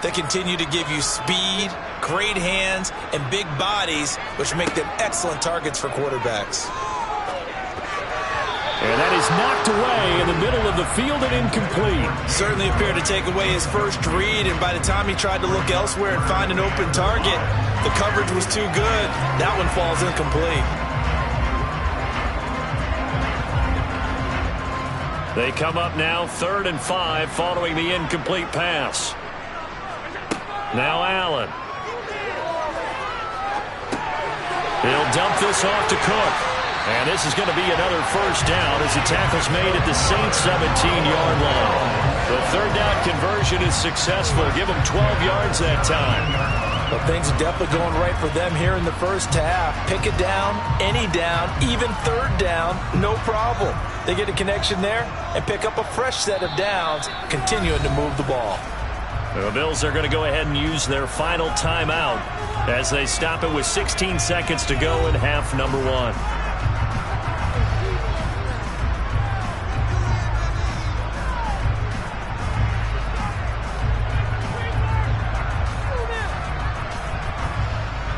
E: They continue to give you speed, great hands, and big bodies, which make them excellent targets for quarterbacks.
A: And that is knocked away in the middle of the field and incomplete.
E: Certainly appeared to take away his first read, and by the time he tried to look elsewhere and find an open target, the coverage was too good. That one falls incomplete.
B: They come up now 3rd and 5 following the incomplete pass. Now Allen. He'll dump this off to Cook. And this is going to be another first down as the tackle's made at the Saints' 17-yard line. The 3rd down conversion is successful. Give them 12 yards that time.
C: Well, things are definitely going right for them here in the first half. Pick a down, any down, even 3rd down, no problem. They get a connection there and pick up a fresh set of downs, continuing to move the ball.
B: The Bills are going to go ahead and use their final timeout as they stop it with 16 seconds to go in half number 1.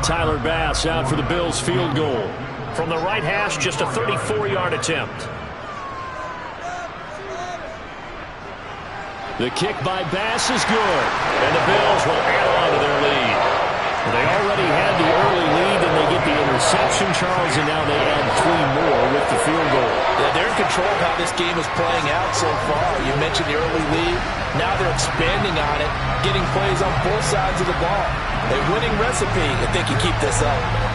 B: Tyler Bass out for the Bills field goal. From the right hash, just a 34-yard attempt. The kick by Bass is good, and the Bills will add on to their lead. They already had the early lead, and they get the interception, Charles, and now they add 3 more with the field goal.
C: Yeah, they're in control of how this game is playing out so far. You mentioned the early lead. Now they're expanding on it, getting plays on both sides of the ball. A winning recipe if they can keep this up.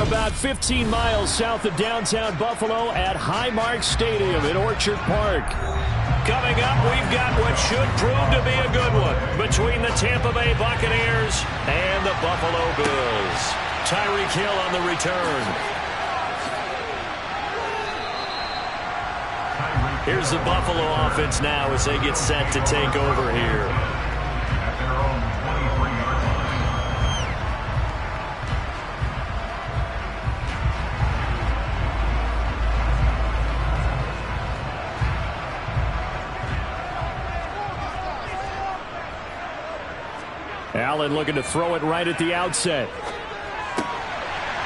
A: about 15 miles south of downtown Buffalo at Highmark Stadium in Orchard Park.
B: Coming up, we've got what should prove to be a good one between the Tampa Bay Buccaneers and the Buffalo Bills. Tyreek Hill on the return. Here's the Buffalo offense now as they get set to take over here.
F: At their own 23-yard line.
A: Allen looking to throw it right at the outset.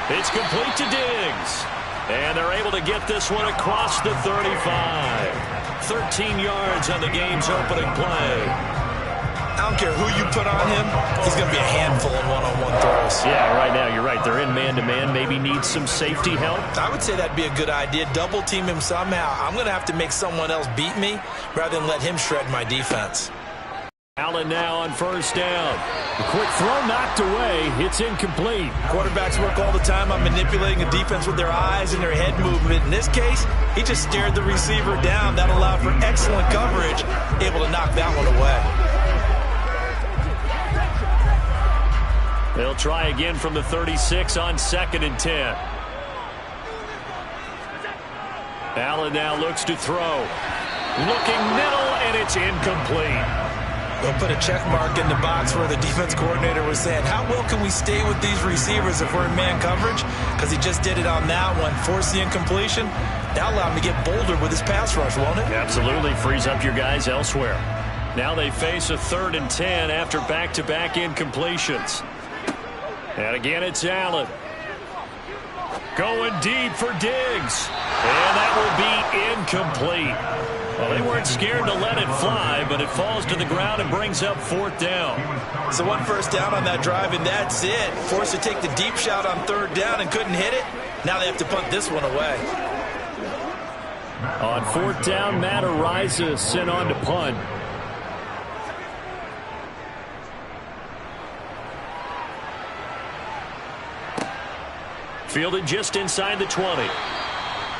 B: It's complete to Diggs. And they're able to get this one across the 35. 13 yards on the game's opening play.
E: I don't care who you put on him, he's going to be a handful in one-on-one throws.
B: Yeah, right now, you're right. They're in man-to-man. Maybe need some safety help.
E: I would say that'd be a good idea. Double team him somehow. I'm going to have to make someone else beat me rather than let him shred my defense.
A: Allen now on first down. The quick throw knocked away. It's incomplete.
E: Quarterbacks work all the time on manipulating a defense with their eyes and their head movement. In this case, he just stared the receiver down. That allowed for excellent coverage, able to knock that one away.
B: They'll try again from the 36 on 2nd and 10. Allen now looks to throw. Looking middle, and it's incomplete.
E: They'll put a check mark in the box where the defense coordinator was saying, how well can we stay with these receivers if we're in man coverage? Because he just did it on that one, forced the incompletion. That'll allow him to get bolder with his pass rush, won't it?
B: Absolutely, frees up your guys elsewhere. Now they face a 3rd and 10 after back-to-back incompletions. And again, it's Allen. Going deep for Diggs. And that will be incomplete. Well, they weren't scared to let it fly, but it falls to the ground and brings up 4th down.
E: So 1 first down on that drive, and that's it. Forced to take the deep shot on 3rd down and couldn't hit it. Now they have to punt this one away.
A: On 4th down, Matt Araiza sent on to punt.
B: Fielded just inside the 20.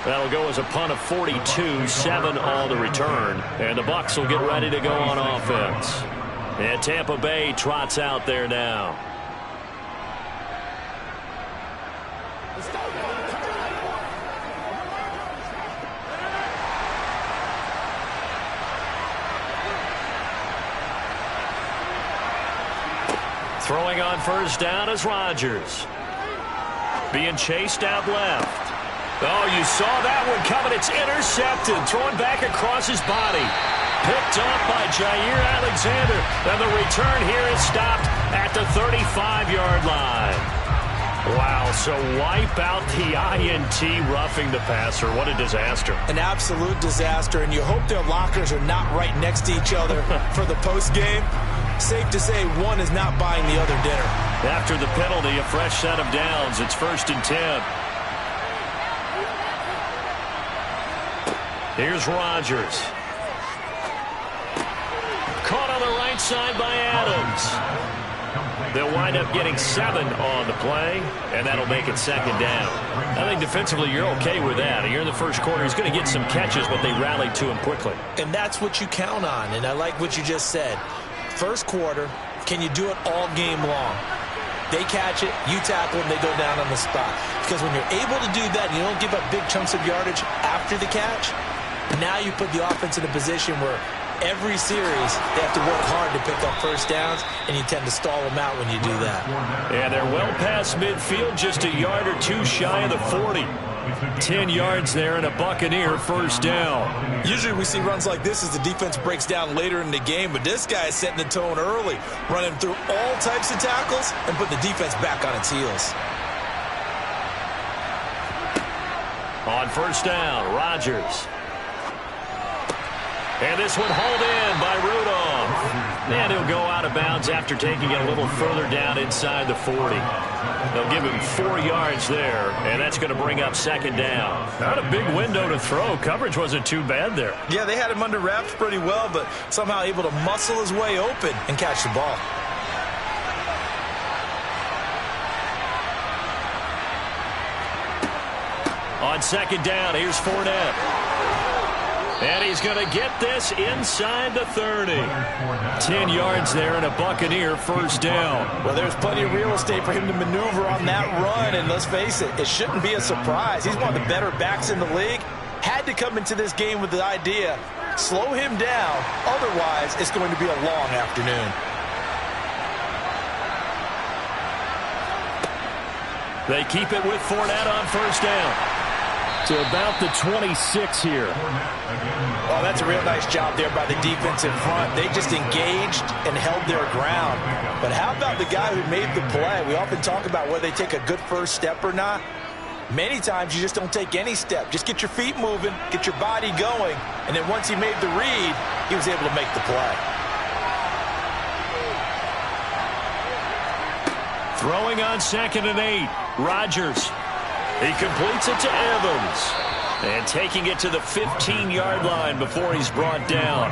B: That'll go as a punt of 42, 7 on the return. And the Bucs will get ready to go on offense. And Tampa Bay trots out there now. Throwing on first down is Rodgers. Being chased out left. Oh, you saw that one coming. It's intercepted. Thrown back across his body. Picked up by Jair Alexander. And the return here is stopped at the 35-yard line. Wow, so wipe out the INT, roughing the passer. What a disaster.
E: An absolute disaster, and you hope their lockers are not right next to each other for the postgame. Safe to say one is not buying the other dinner.
B: After the penalty, a fresh set of downs. It's 1st and 10. Here's Rodgers. Caught on the right side by Adams. They'll wind up getting 7 on the play, and that'll make it 2nd down. I think defensively you're okay with that. You're in the first quarter. He's going to get some catches, but they rallied to him quickly.
E: And that's what you count on, and I like what you just said. First quarter, can you do it all game long? They catch it, you tackle them, they go down on the spot. Because when you're able to do that and you don't give up big chunks of yardage after the catch, now you put the offense in a position where every series they have to work hard to pick up first downs, and you tend to stall them out when you do that.
B: And they're well past midfield, just a yard or two shy of the 40. 10 yards there and a Buccaneer first down.
E: Usually we see runs like this as the defense breaks down later in the game, but this guy is setting the tone early, running through all types of tackles and putting the defense back on its heels.
B: On first down, Rodgers. And this one hauled in by Rudolph. And he'll go out of bounds after taking it a little further down inside the 40. They'll give him 4 yards there, and that's going to bring up 2nd down. Not a big window to throw. Coverage wasn't too bad there.
E: Yeah, they had him under wraps pretty well, but somehow able to muscle his way open and catch the ball.
B: On second down, here's Fournette. And he's going to get this inside the 30. 10 yards there and a Buccaneer first down.
C: Well, there's plenty of real estate for him to maneuver on that run, and let's face it, it shouldn't be a surprise. He's one of the better backs in the league. Had to come into this game with the idea, slow him down, otherwise it's going to be a long afternoon.
B: They keep it with Fournette on first down.
A: To about the 26 here.
C: Well, that's a real nice job there by the defense in front. They just engaged and held their ground. But how about the guy who made the play? We often talk about whether they take a good first step or not. Many times you just don't take any step. Just get your feet moving, get your body going, and then once he made the read, he was able to make the play.
B: Throwing on 2nd and 8, Rodgers. He completes it to Evans. And taking it to the 15-yard line before he's brought down.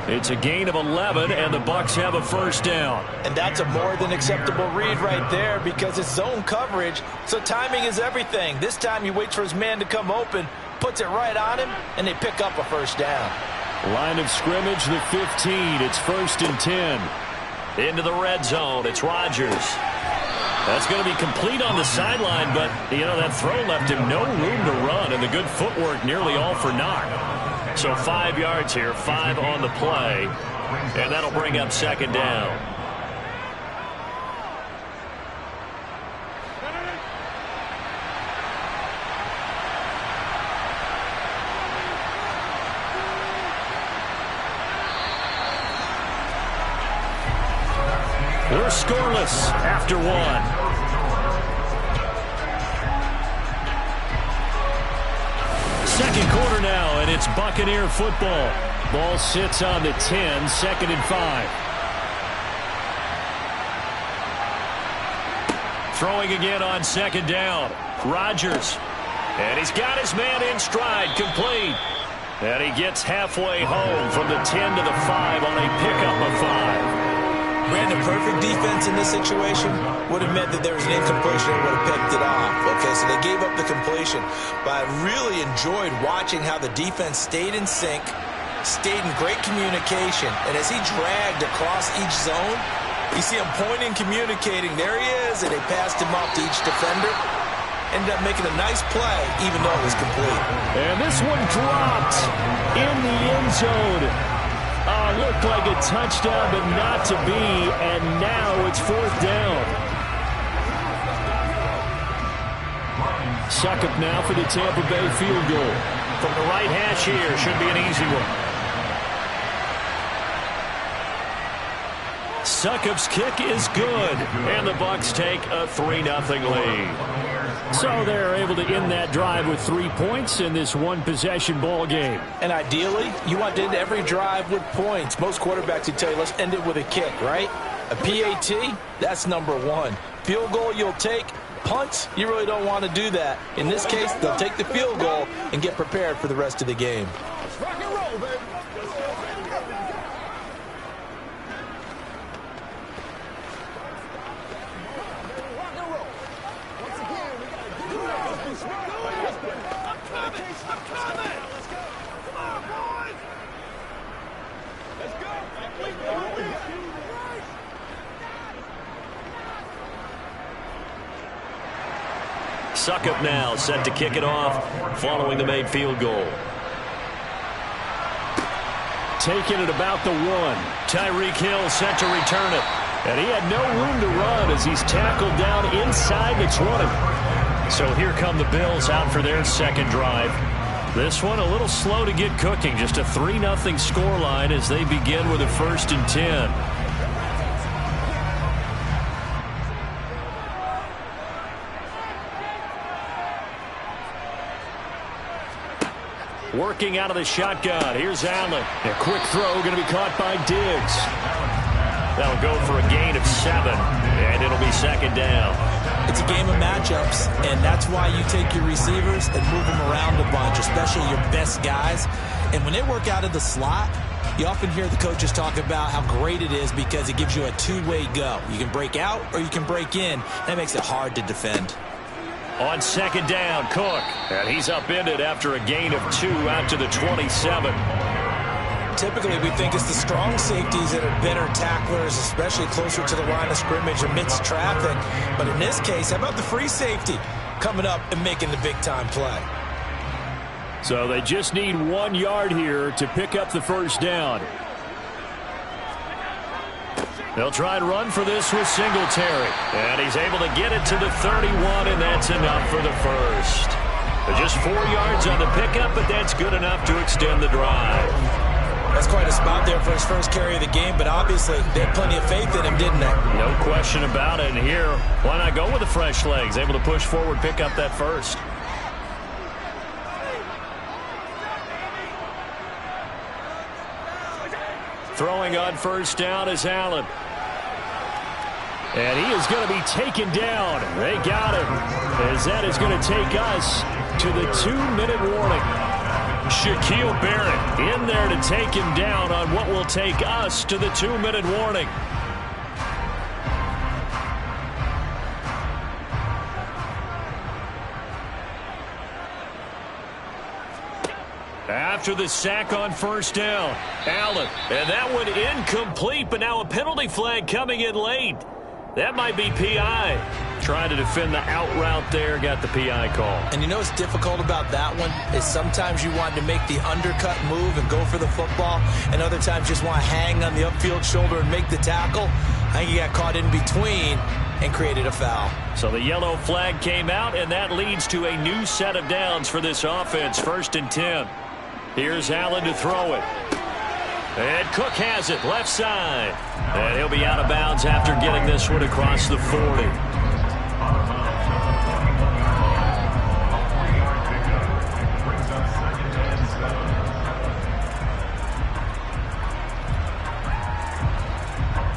B: It's a gain of 11, and the Bucs have a first down.
C: And that's a more than acceptable read right there because it's zone coverage, so timing is everything. This time he waits for his man to come open, puts it right on him, and they pick up a first down.
A: Line of scrimmage, the 15. It's 1st and 10.
B: Into the red zone, it's Rodgers. That's going to be complete on the sideline, but, you know, that throw left him no room to run, and the good footwork nearly all for naught. So 5 yards here, 5 on the play, and that'll bring up 2nd down. We're scoreless after 1. Second quarter now, and it's Buccaneer football.
A: Ball sits on the 10, 2nd and 5.
B: Throwing again on 2nd down. Rodgers. And he's got his man in stride, complete. And he gets halfway home from the 10 to the 5 on a pickup of 5.
E: Brandon, perfect defense in this situation would have meant that there was an incompletion and would have picked it off. Okay, so they gave up the completion. But I really enjoyed watching how the defense stayed in sync, stayed in great communication. And as he dragged across each zone, you see him pointing, communicating. There he is, and they passed him off to each defender. Ended up making a nice play, even though it was complete.
A: And this one dropped in the end zone. Looked like a touchdown, but not to be, and now it's 4th down. Succop now for the Tampa Bay field goal.
B: From the right hash here, should be an easy one. Succop's kick is good, and the Bucs take a 3-0 lead.
A: So they're able to end that drive with 3 points in this one-possession ball game.
C: And ideally, you want to end every drive with points. Most quarterbacks would tell you, let's end it with a kick, right? A PAT, that's number 1. Field goal you'll take. Punts, you really don't want to do that. In this case, they'll take the field goal and get prepared for the rest of the game.
F: Let's rock and roll, baby.
B: Succop now set to kick it off following the made field goal.
A: Taking it about the 1.
B: Tyreek Hill set to return it.
A: And he had no room to run as he's tackled down inside the 20.
B: So here come the Bills out for their second drive. This one a little slow to get cooking. Just a 3-0 scoreline as they begin with a 1st and 10. Working out of the shotgun. Here's Allen.
A: A quick throw going to be caught by Diggs.
B: That'll go for a gain of 7, and it'll be 2nd down.
E: It's a game of matchups, and that's why you take your receivers and move them around a bunch, especially your best guys. And when they work out of the slot, you often hear the coaches talk about how great it is because it gives you a two-way go. You can break out or you can break in. That makes it hard to defend.
B: On second down, Cook. And he's upended after a gain of 2 out to the 27.
E: Typically, we think it's the strong safeties that are better tacklers, especially closer to the line of scrimmage amidst traffic. But in this case, how about the free safety coming up and making the big-time play?
A: So they just need 1 yard here to pick up the first down.
B: They'll try and run for this with Singletary. And he's able to get it to the 31, and that's enough for the first. Just 4 yards on the pickup, but that's good enough to extend the drive.
E: That's quite a spot there for his first carry of the game, but obviously they had plenty of faith in him, didn't they?
B: No question about it. And here, why not go with the fresh legs? Able to push forward, pick up that first. Throwing on first down is Allen.
A: And he is going to be taken down. They got him. As that is going to take us to the 2-minute warning.
B: Shaquille Barrett in there to take him down on what will take us to the 2-minute warning. After the sack on first down, Allen. And that one incomplete, but now a penalty flag coming in late. That might be P.I. Trying to defend the out route there, got the P.I. call.
E: And you know what's difficult about that one is sometimes you want to make the undercut move and go for the football, and other times just want to hang on the upfield shoulder and make the tackle. I think he got caught in between and created a foul.
B: So the yellow flag came out, and that leads to a new set of downs for this offense. 1st and 10. Here's Allen to throw it. And Cook has it, left side. And he'll be out of bounds after getting this one across the 40.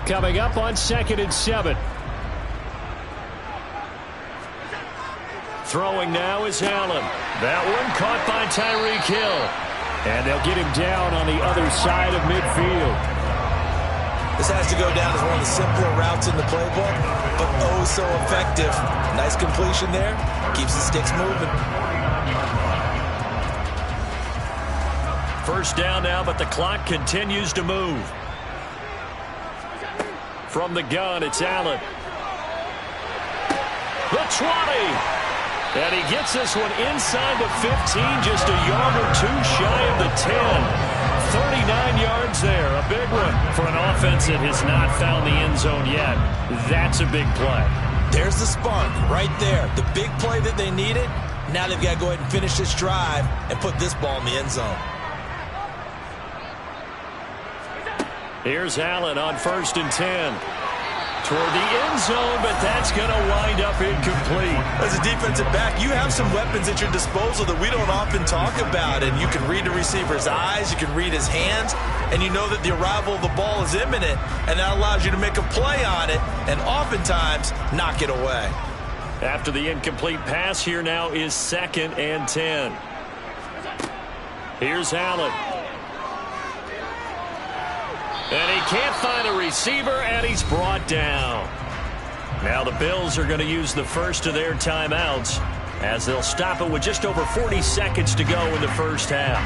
A: Coming up on 2nd and 7.
B: Throwing now is Allen. That one caught by Tyreek Hill.
A: And they'll get him down on the other side of midfield.
E: This has to go down as one of the simpler routes in the playbook, but oh so effective. Nice completion there. Keeps the sticks moving.
B: First down now, but the clock continues to move. From the gun, it's Allen. The 20. And he gets this one inside the 15, just a yard or 2 shy of the 10. 39 yards there, a big one for an offense that has not found the end zone yet. That's a big play.
E: There's the spark right there. The big play that they needed. Now they've got to go ahead and finish this drive and put this ball in the end zone.
B: Here's Allen on 1st and 10. Toward the end zone, but that's going to wind up incomplete.
E: As a defensive back, you have some weapons at your disposal that we don't often talk about, and you can read the receiver's eyes, you can read his hands, and you know that the arrival of the ball is imminent, and that allows you to make a play on it and oftentimes knock it away.
B: After the incomplete pass, here now is 2nd and 10. Here's Allen. And he can't find a receiver, and he's brought down. Now the Bills are going to use the first of their timeouts as they'll stop it with just over 40 seconds to go in the first half.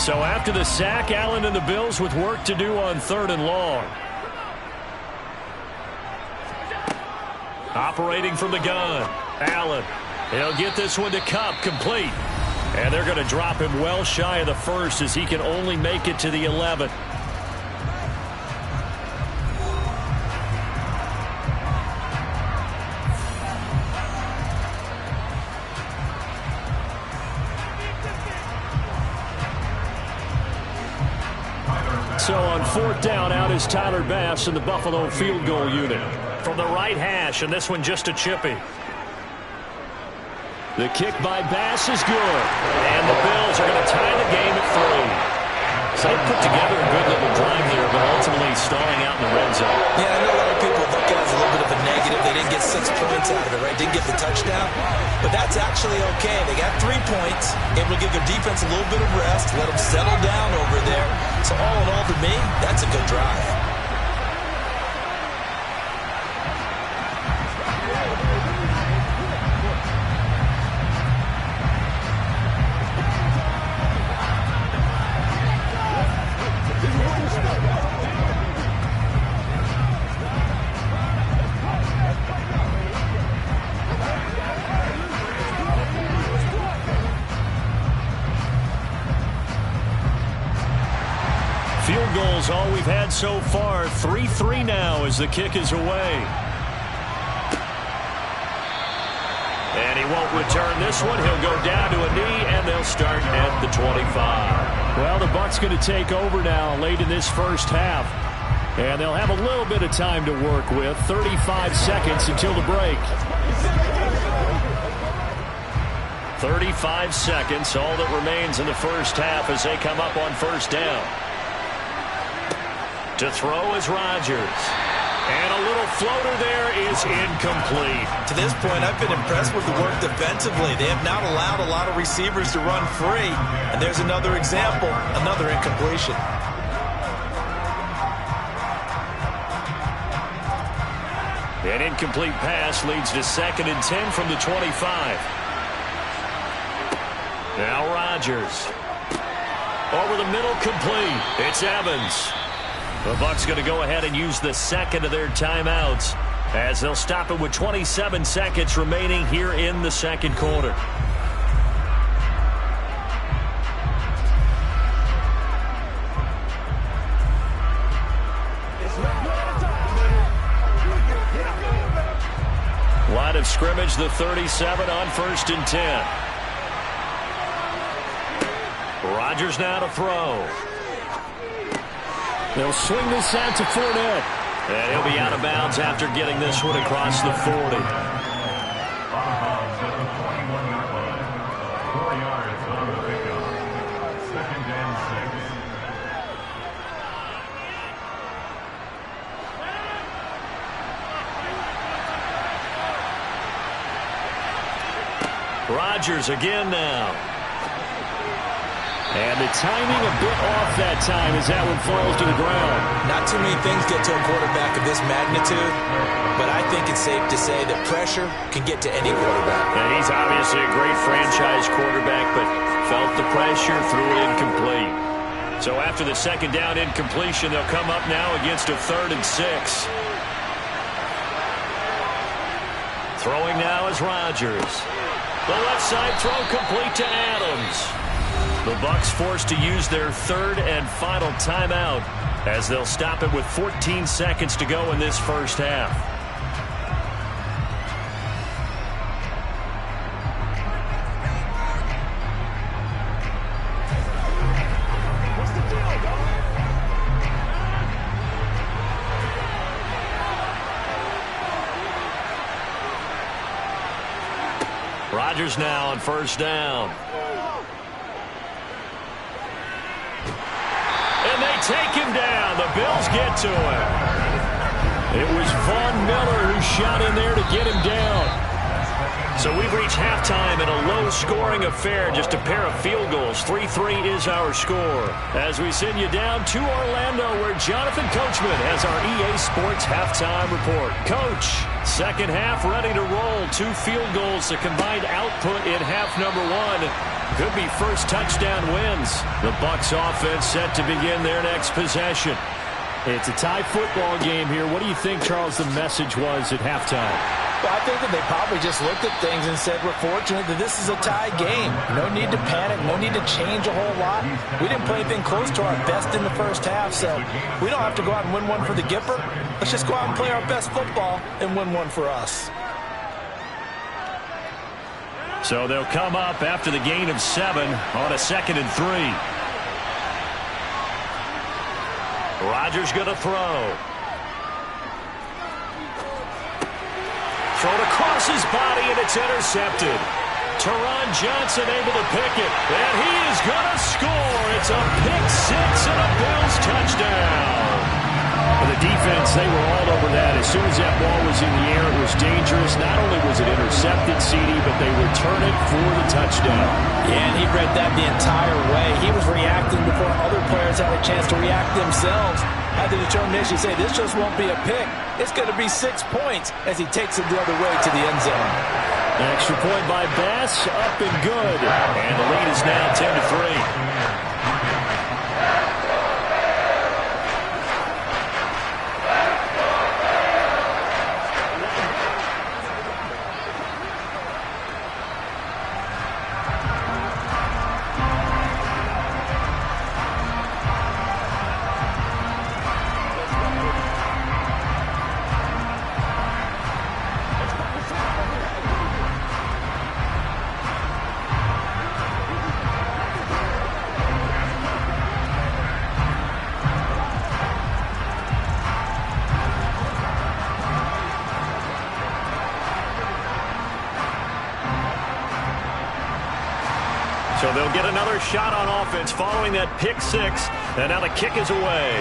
B: So after the sack, Allen and the Bills with work to do on 3rd and long. Operating from the gun, Allen. He'll get this one to Cup, complete. And they're going to drop him well shy of the 1st as he can only make it to the 11th. So on 4th down, out is Tyler Bass in the Buffalo field goal unit. From the right hash, and this one just a chippy. The kick by Bass is good. And the Bills are going to tie the game at 3. So they put together a good little drive there, but ultimately stalling out in the red zone.
E: Yeah, I know a lot of people look at it as a a little bit of a negative. They didn't get 6 points out of it, right? Didn't get the touchdown. But that's actually okay. They got 3 points. Able to give their defense a little bit of rest, let them settle down over there. So all in all, to me, that's a good drive.
B: Field goals all we've had so far. 3-3 now as the kick is away. And he won't return this one. He'll go down to a knee, and they'll start at the 25.
A: Well, the Bucs going to take over now late in this first half. And they'll have a little bit of time to work with. 35 seconds until the break.
B: 35 seconds, all that remains in the first half as they come up on first down. To throw is Rodgers. And a little floater there is incomplete.
E: To this point, I've been impressed with the work defensively. They have not allowed a lot of receivers to run free. And there's another example, another incompletion.
B: An incomplete pass leads to 2nd and 10 from the 25. Now Rodgers. Over the middle, complete. It's Evans. The Bucs going to go ahead and use the second of their timeouts as they'll stop it with 27 seconds remaining here in the second quarter. Line of scrimmage, the 37 on 1st and 10. Rodgers now to throw.
A: They'll swing this out to Fournette.
B: And he'll be out of bounds after getting this one across the 40.
F: Out of bounds at the 21-yard line. 4 yards on the pickup. 2nd and
B: 6. Rodgers again now.
A: And the timing a bit off that time as that one falls to the ground.
E: Not too many things get to a quarterback of this magnitude, but I think it's safe to say that pressure can get to any quarterback.
B: And he's obviously a great franchise quarterback, but felt the pressure, threw it incomplete. So after the 2nd down incompletion, they'll come up now against a 3rd and 6. Throwing now is Rodgers. The left side throw complete to Adams. The Bucs forced to use their 3rd and final timeout as they'll stop it with 14 seconds to go in this first half. Rodgers now on 1st down. And they take him down. The Bills get to him. It was Von Miller who shot in there to get him down. So we've reached halftime in a low-scoring affair, just a pair of field goals. 3-3 is our score. As we send you down to Orlando, where Jonathan Coachman has our EA Sports halftime report. Coach, second half ready to roll. 2 field goals, the combined output in half number 1. Could be first touchdown wins. The Bucs offense set to begin their next possession.
A: It's a tie football game here. What do you think, Charles, the message was at halftime?
C: Well, I think that they probably just looked at things and said, we're fortunate that this is a tie game. No need to panic, no need to change a whole lot. We didn't play anything close to our best in the first half, so we don't have to go out and win one for the Gipper. Let's just go out and play our best football and win one for us.
B: So they'll come up after the gain of 7 on a 2nd and 3. Rodgers going to throw. Thrown across his body, and it's intercepted. Teron Johnson able to pick it, and he is going to score. It's a pick 6 and a Bills touchdown.
A: And the defense, they were all over that. As soon as that ball was in the air, it was dangerous. Not only was it intercepted, CD, but they return it for the touchdown.
C: Yeah, and he read that the entire way. He was reacting before other players had a chance to react themselves. Had the determination to say, this just won't be a pick. It's going to be 6 points as he takes it the other way to the end zone.
B: An extra point by Bass, up and good. And the lead is now 10-3. So they'll get another shot on offense following that pick six. And now the kick is away.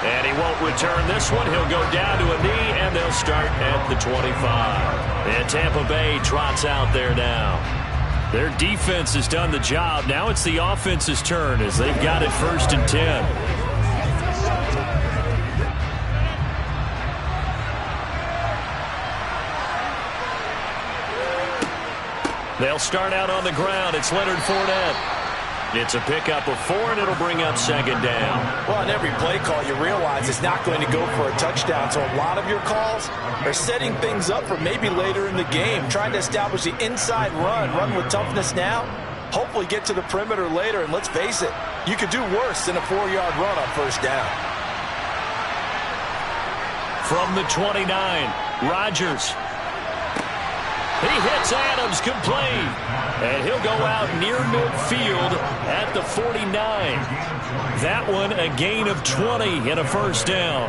B: And he won't return this one. He'll go down to a knee, and they'll start at the 25. And Tampa Bay trots out there now. Their defense has done the job. Now it's the offense's turn as they've got it 1st and 10. They'll start out on the ground. It's Leonard Fournette. It's a pickup of 4, and it'll bring up 2nd down.
C: Well, on every play call, you realize it's not going to go for a touchdown. So a lot of your calls are setting things up for maybe later in the game, trying to establish the inside run with toughness now, hopefully get to the perimeter later. And let's face it, you could do worse than a 4-yard run on 1st down.
B: From the 29, Rodgers. He hits Adams complete. And he'll go out near midfield at the 49. That one a gain of 20 and a 1st down.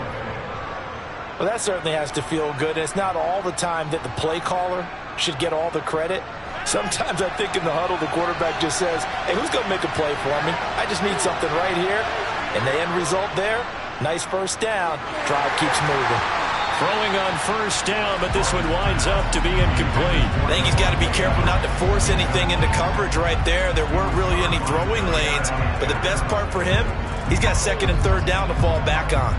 C: Well, that certainly has to feel good. And it's not all the time that the play caller should get all the credit. Sometimes I think in the huddle, the quarterback just says, hey, who's going to make a play for me? I just need something right here. And the end result there, nice 1st down. Drive keeps moving.
B: Throwing on 1st down, but this one winds up to be incomplete.
E: I think he's got to be careful not to force anything into coverage right there. There weren't really any throwing lanes, but the best part for him, he's got 2nd and 3rd down to fall back on.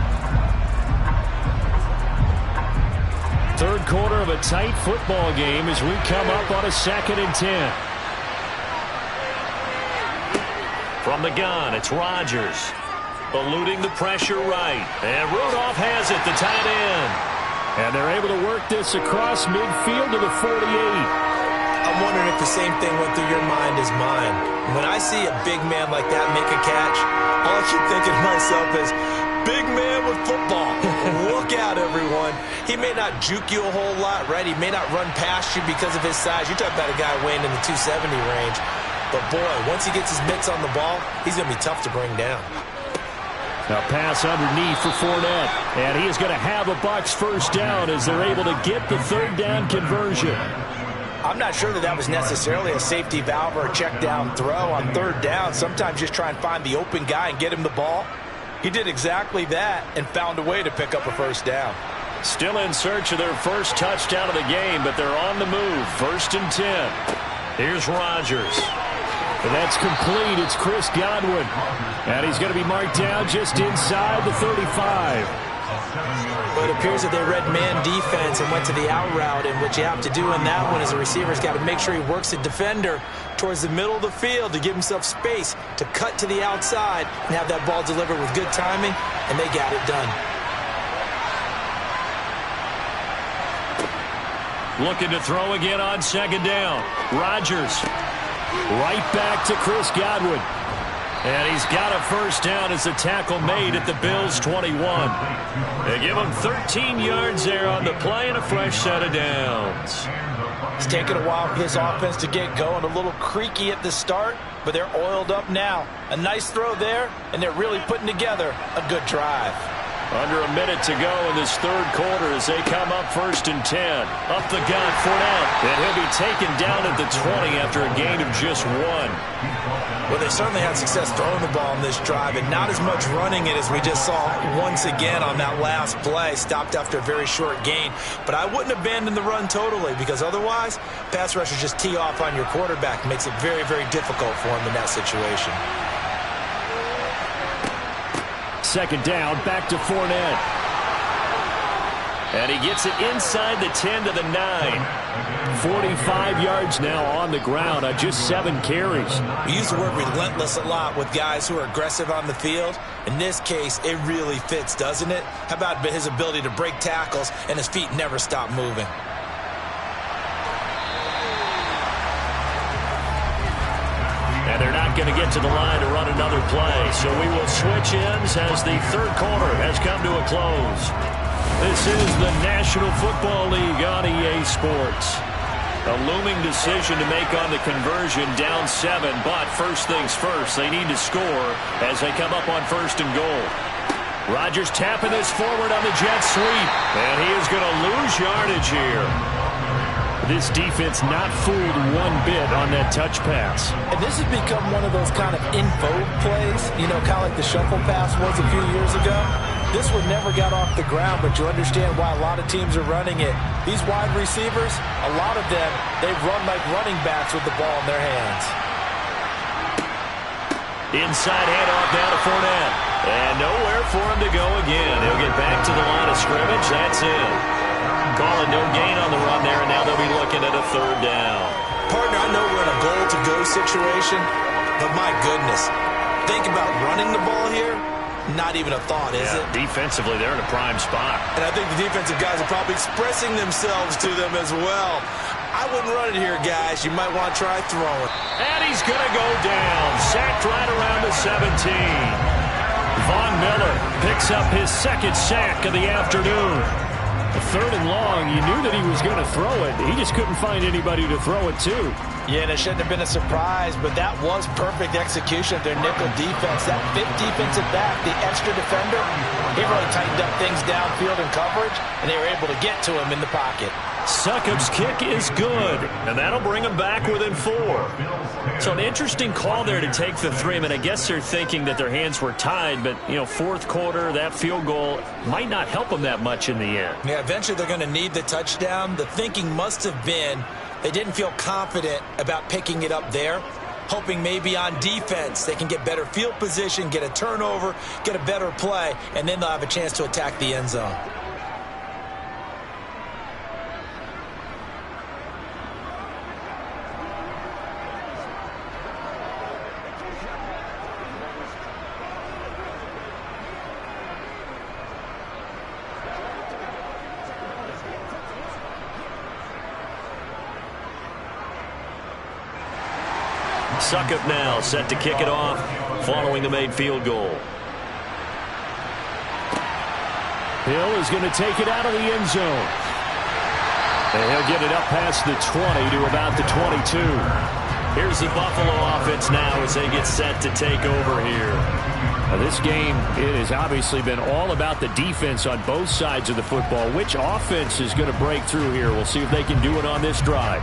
A: 3rd quarter of a tight football game as we come up on a 2nd and 10.
B: From the gun, it's Rodgers. Eluding the pressure right. And Rudolph has it, the tight end.
A: And they're able to work this across midfield to the 48.
E: I'm wondering if the same thing went through your mind as mine. When I see a big man like that make a catch, all I keep thinking to myself is, big man with football. Look out, everyone. He may not juke you a whole lot, right? He may not run past you because of his size. You're talking about a guy weighing in the 270 range. But, boy, once he gets his mitts on the ball, he's going to be tough to bring down.
A: A pass underneath for Fournette. And he is going to have a Bucs 1st down as they're able to get the 3rd down conversion.
C: I'm not sure that was necessarily a safety valve or a check down throw on 3rd down. Sometimes just try and find the open guy and get him the ball. He did exactly that and found a way to pick up a 1st down.
B: Still in search of their 1st touchdown of the game, but they're on the move. 1st and 10. Here's Rodgers.
A: And that's complete. It's Chris Godwin. And he's going to be marked down just inside the 35.
E: Well, it appears that they read man defense and went to the out route. And what you have to do in that one is a receiver's got to make sure he works a defender towards the middle of the field to give himself space to cut to the outside and have that ball delivered with good timing, and they got it done.
B: Looking to throw again on 2nd down. Rodgers.
A: Right back to Chris Godwin.
B: And he's got a 1st down as the tackle made at the Bills' 21. They give him 13 yards there on the play and a fresh set of downs.
C: It's taken a while for this offense to get going. A little creaky at the start, but they're oiled up now. A nice throw there, and they're really putting together a good drive.
B: Under a minute to go in this third quarter as they come up 1st and 10. Up the gut, Fournette. And he'll be taken down at the 20 after a gain of just 1.
E: Well, they certainly had success throwing the ball in this drive and not as much running it as we just saw once again on that last play. Stopped after a very short gain. But I wouldn't abandon the run totally because otherwise, pass rushers just tee off on your quarterback. Makes it very, very difficult for him in that situation.
A: 2nd down, back to Fournette.
B: And he gets it inside the 10 to the 9.
A: 45 yards now on the ground on just 7 carries.
E: We use the word relentless a lot with guys who are aggressive on the field. In this case, it really fits, doesn't it? How about his ability to break tackles and his feet never stop moving?
B: And they're not going to get to the line to run another play. So we will switch ends as the third quarter has come to a close. This is the National Football League on EA Sports. A looming decision to make on the conversion, down 7. But first things first, they need to score as they come up on 1st and goal. Rodgers tapping this forward on the jet sweep. And he is going to lose yardage here.
A: This defense not fooled one bit on that touch pass.
C: And this has become one of those kind of in vogue plays, you know, kind of like the shuffle pass was a few years ago. This one never got off the ground, but you understand why a lot of teams are running it. These wide receivers, a lot of them, they run like running backs with the ball in their hands.
B: Inside handoff down to Fournette. And nowhere for him to go again. He'll get back to the line of scrimmage. That's it. Calling no gain on the run there, and now they'll be looking at a 3rd down.
E: Partner, I know we're in a goal-to-go situation, but my goodness, think about running the ball here. Not even a thought, is it?
B: Defensively, they're in a prime spot.
E: And I think the defensive guys are probably expressing themselves to them as well. I wouldn't run it here, guys. You might want to try throwing.
B: And he's going to go down. Sacked right around the 17. Von Miller picks up his 2nd sack of the afternoon.
A: 3rd and long, you knew that he was going to throw it. He just couldn't find anybody to throw it to.
C: Yeah, and it shouldn't have been a surprise, but that was perfect execution of their nickel defense. That 5th defensive back, the extra defender, he really tightened up things downfield in coverage, and they were able to get to him in the pocket.
B: Succop's kick is good, and that'll bring him back within 4. So an interesting call there to take the 3. I mean, I guess they're thinking that their hands were tied, but, you know, 4th quarter, that field goal might not help them that much in the end.
E: Yeah, eventually they're going to need the touchdown. The thinking must have been they didn't feel confident about picking it up there, hoping maybe on defense they can get better field position, get a turnover, get a better play, and then they'll have a chance to attack the end zone.
B: Succop now set to kick it off following the made field goal.
A: Hill is going to take it out of the end zone. And he'll get it up past the 20 to about the 22.
B: Here's the Buffalo offense now as they get set to take over here.
A: Now this game, it has obviously been all about the defense on both sides of the football. Which offense is going to break through here? We'll see if they can do it on this drive.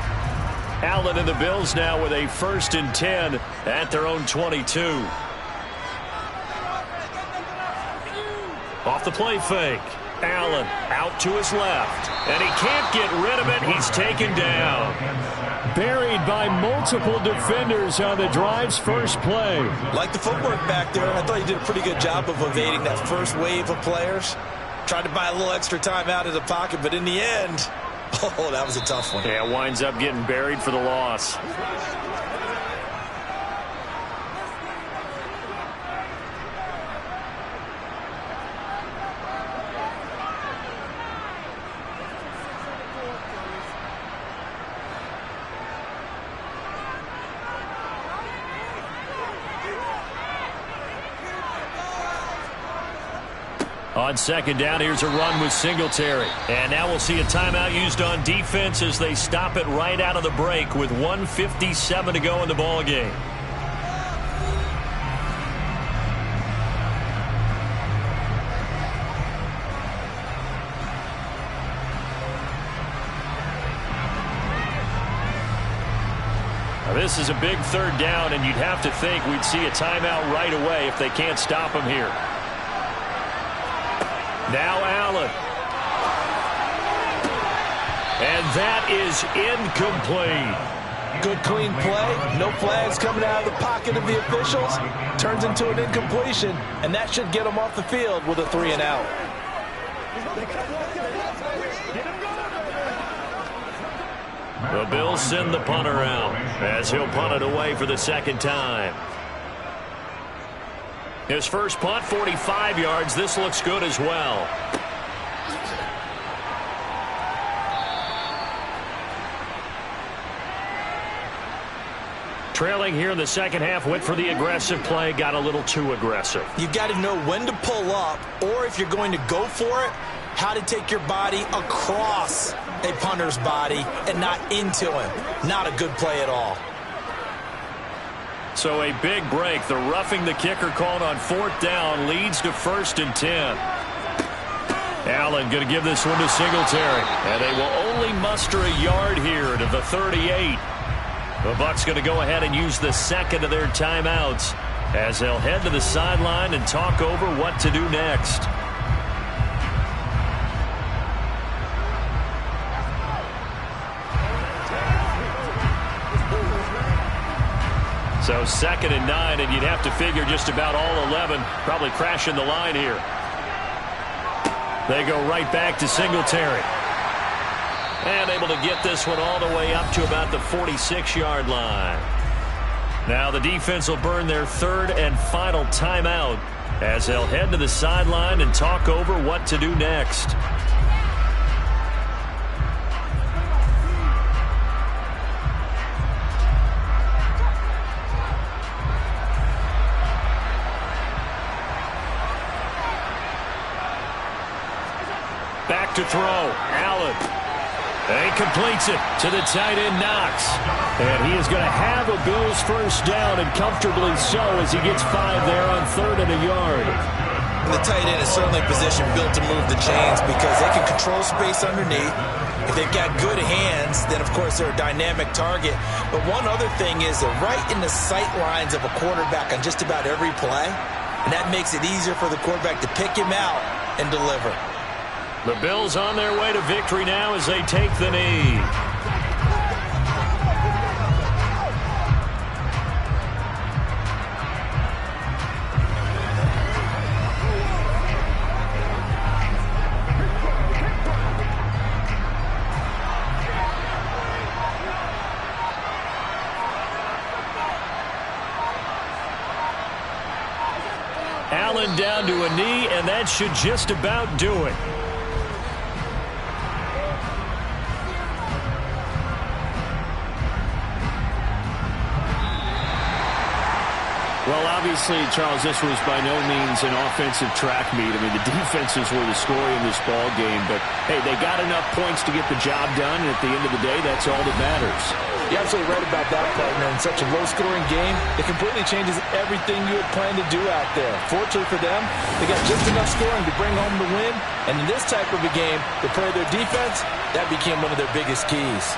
B: Allen and the Bills now with a 1st and 10 at their own 22. Off the play fake. Allen out to his left. And he can't get rid of it. He's taken down.
A: Buried by multiple defenders on the drive's first play.
E: Like the footwork back there, I thought he did a pretty good job of evading that first wave of players. Tried to buy a little extra time out of the pocket, but in the end, oh, that was a tough one.
B: Yeah, winds up getting buried for the loss. On 2nd down, here's a run with Singletary. And now we'll see a timeout used on defense as they stop it right out of the break with 1:57 to go in the ball game. Now, this is a big third down, and you'd have to think we'd see a timeout right away if they can't stop him here. Now Allen. And that is incomplete.
C: Good clean play. No flags coming out of the pocket of the officials. Turns into an incompletion, and that should get him off the field with a 3-and-out.
B: The Bills send the punter out as he'll punt it away for the second time. His first punt, 45 yards. This looks good as well. Trailing here in the second half, went for the aggressive play, got a little too aggressive.
E: You've got to know when to pull up, or if you're going to go for it, how to take your body across a punter's body and not into him. Not a good play at all.
B: So a big break. The roughing the kicker called on fourth down leads to 1st and 10. Allen going to give this one to Singletary. And they will only muster a yard here to the 38. The Bucs going to go ahead and use the second of their timeouts as they'll head to the sideline and talk over what to do next. So 2nd and 9, and you'd have to figure just about all 11 probably crashing the line here. They go right back to Singletary. And able to get this one all the way up to about the 46-yard line. Now the defense will burn their third and final timeout as they'll head to the sideline and talk over what to do next. Back to throw. Allen. And he completes it to the tight end, Knox. And he is going to have a Bills first down, and comfortably so, as he gets 5 there on 3rd and a yard.
E: And the tight end is certainly a position built to move the chains because they can control space underneath. If they've got good hands, then, of course, they're a dynamic target. But one other thing is they're right in the sight lines of a quarterback on just about every play. And that makes it easier for the quarterback to pick him out and deliver.
B: The Bills on their way to victory now as they take the knee. Allen down to a knee, and that should just about do it.
A: Well, obviously, Charles, this was by no means an offensive track meet. I mean, the defenses were the story in this ball game. But, hey, they got enough points to get the job done. And at the end of the day, that's all that matters.
C: You're absolutely right about that, partner. In such a low-scoring game, it completely changes everything you had planned to do out there. Fortunately for them, they got just enough scoring to bring home the win. And in this type of a game, to play their defense, that became one of their biggest keys.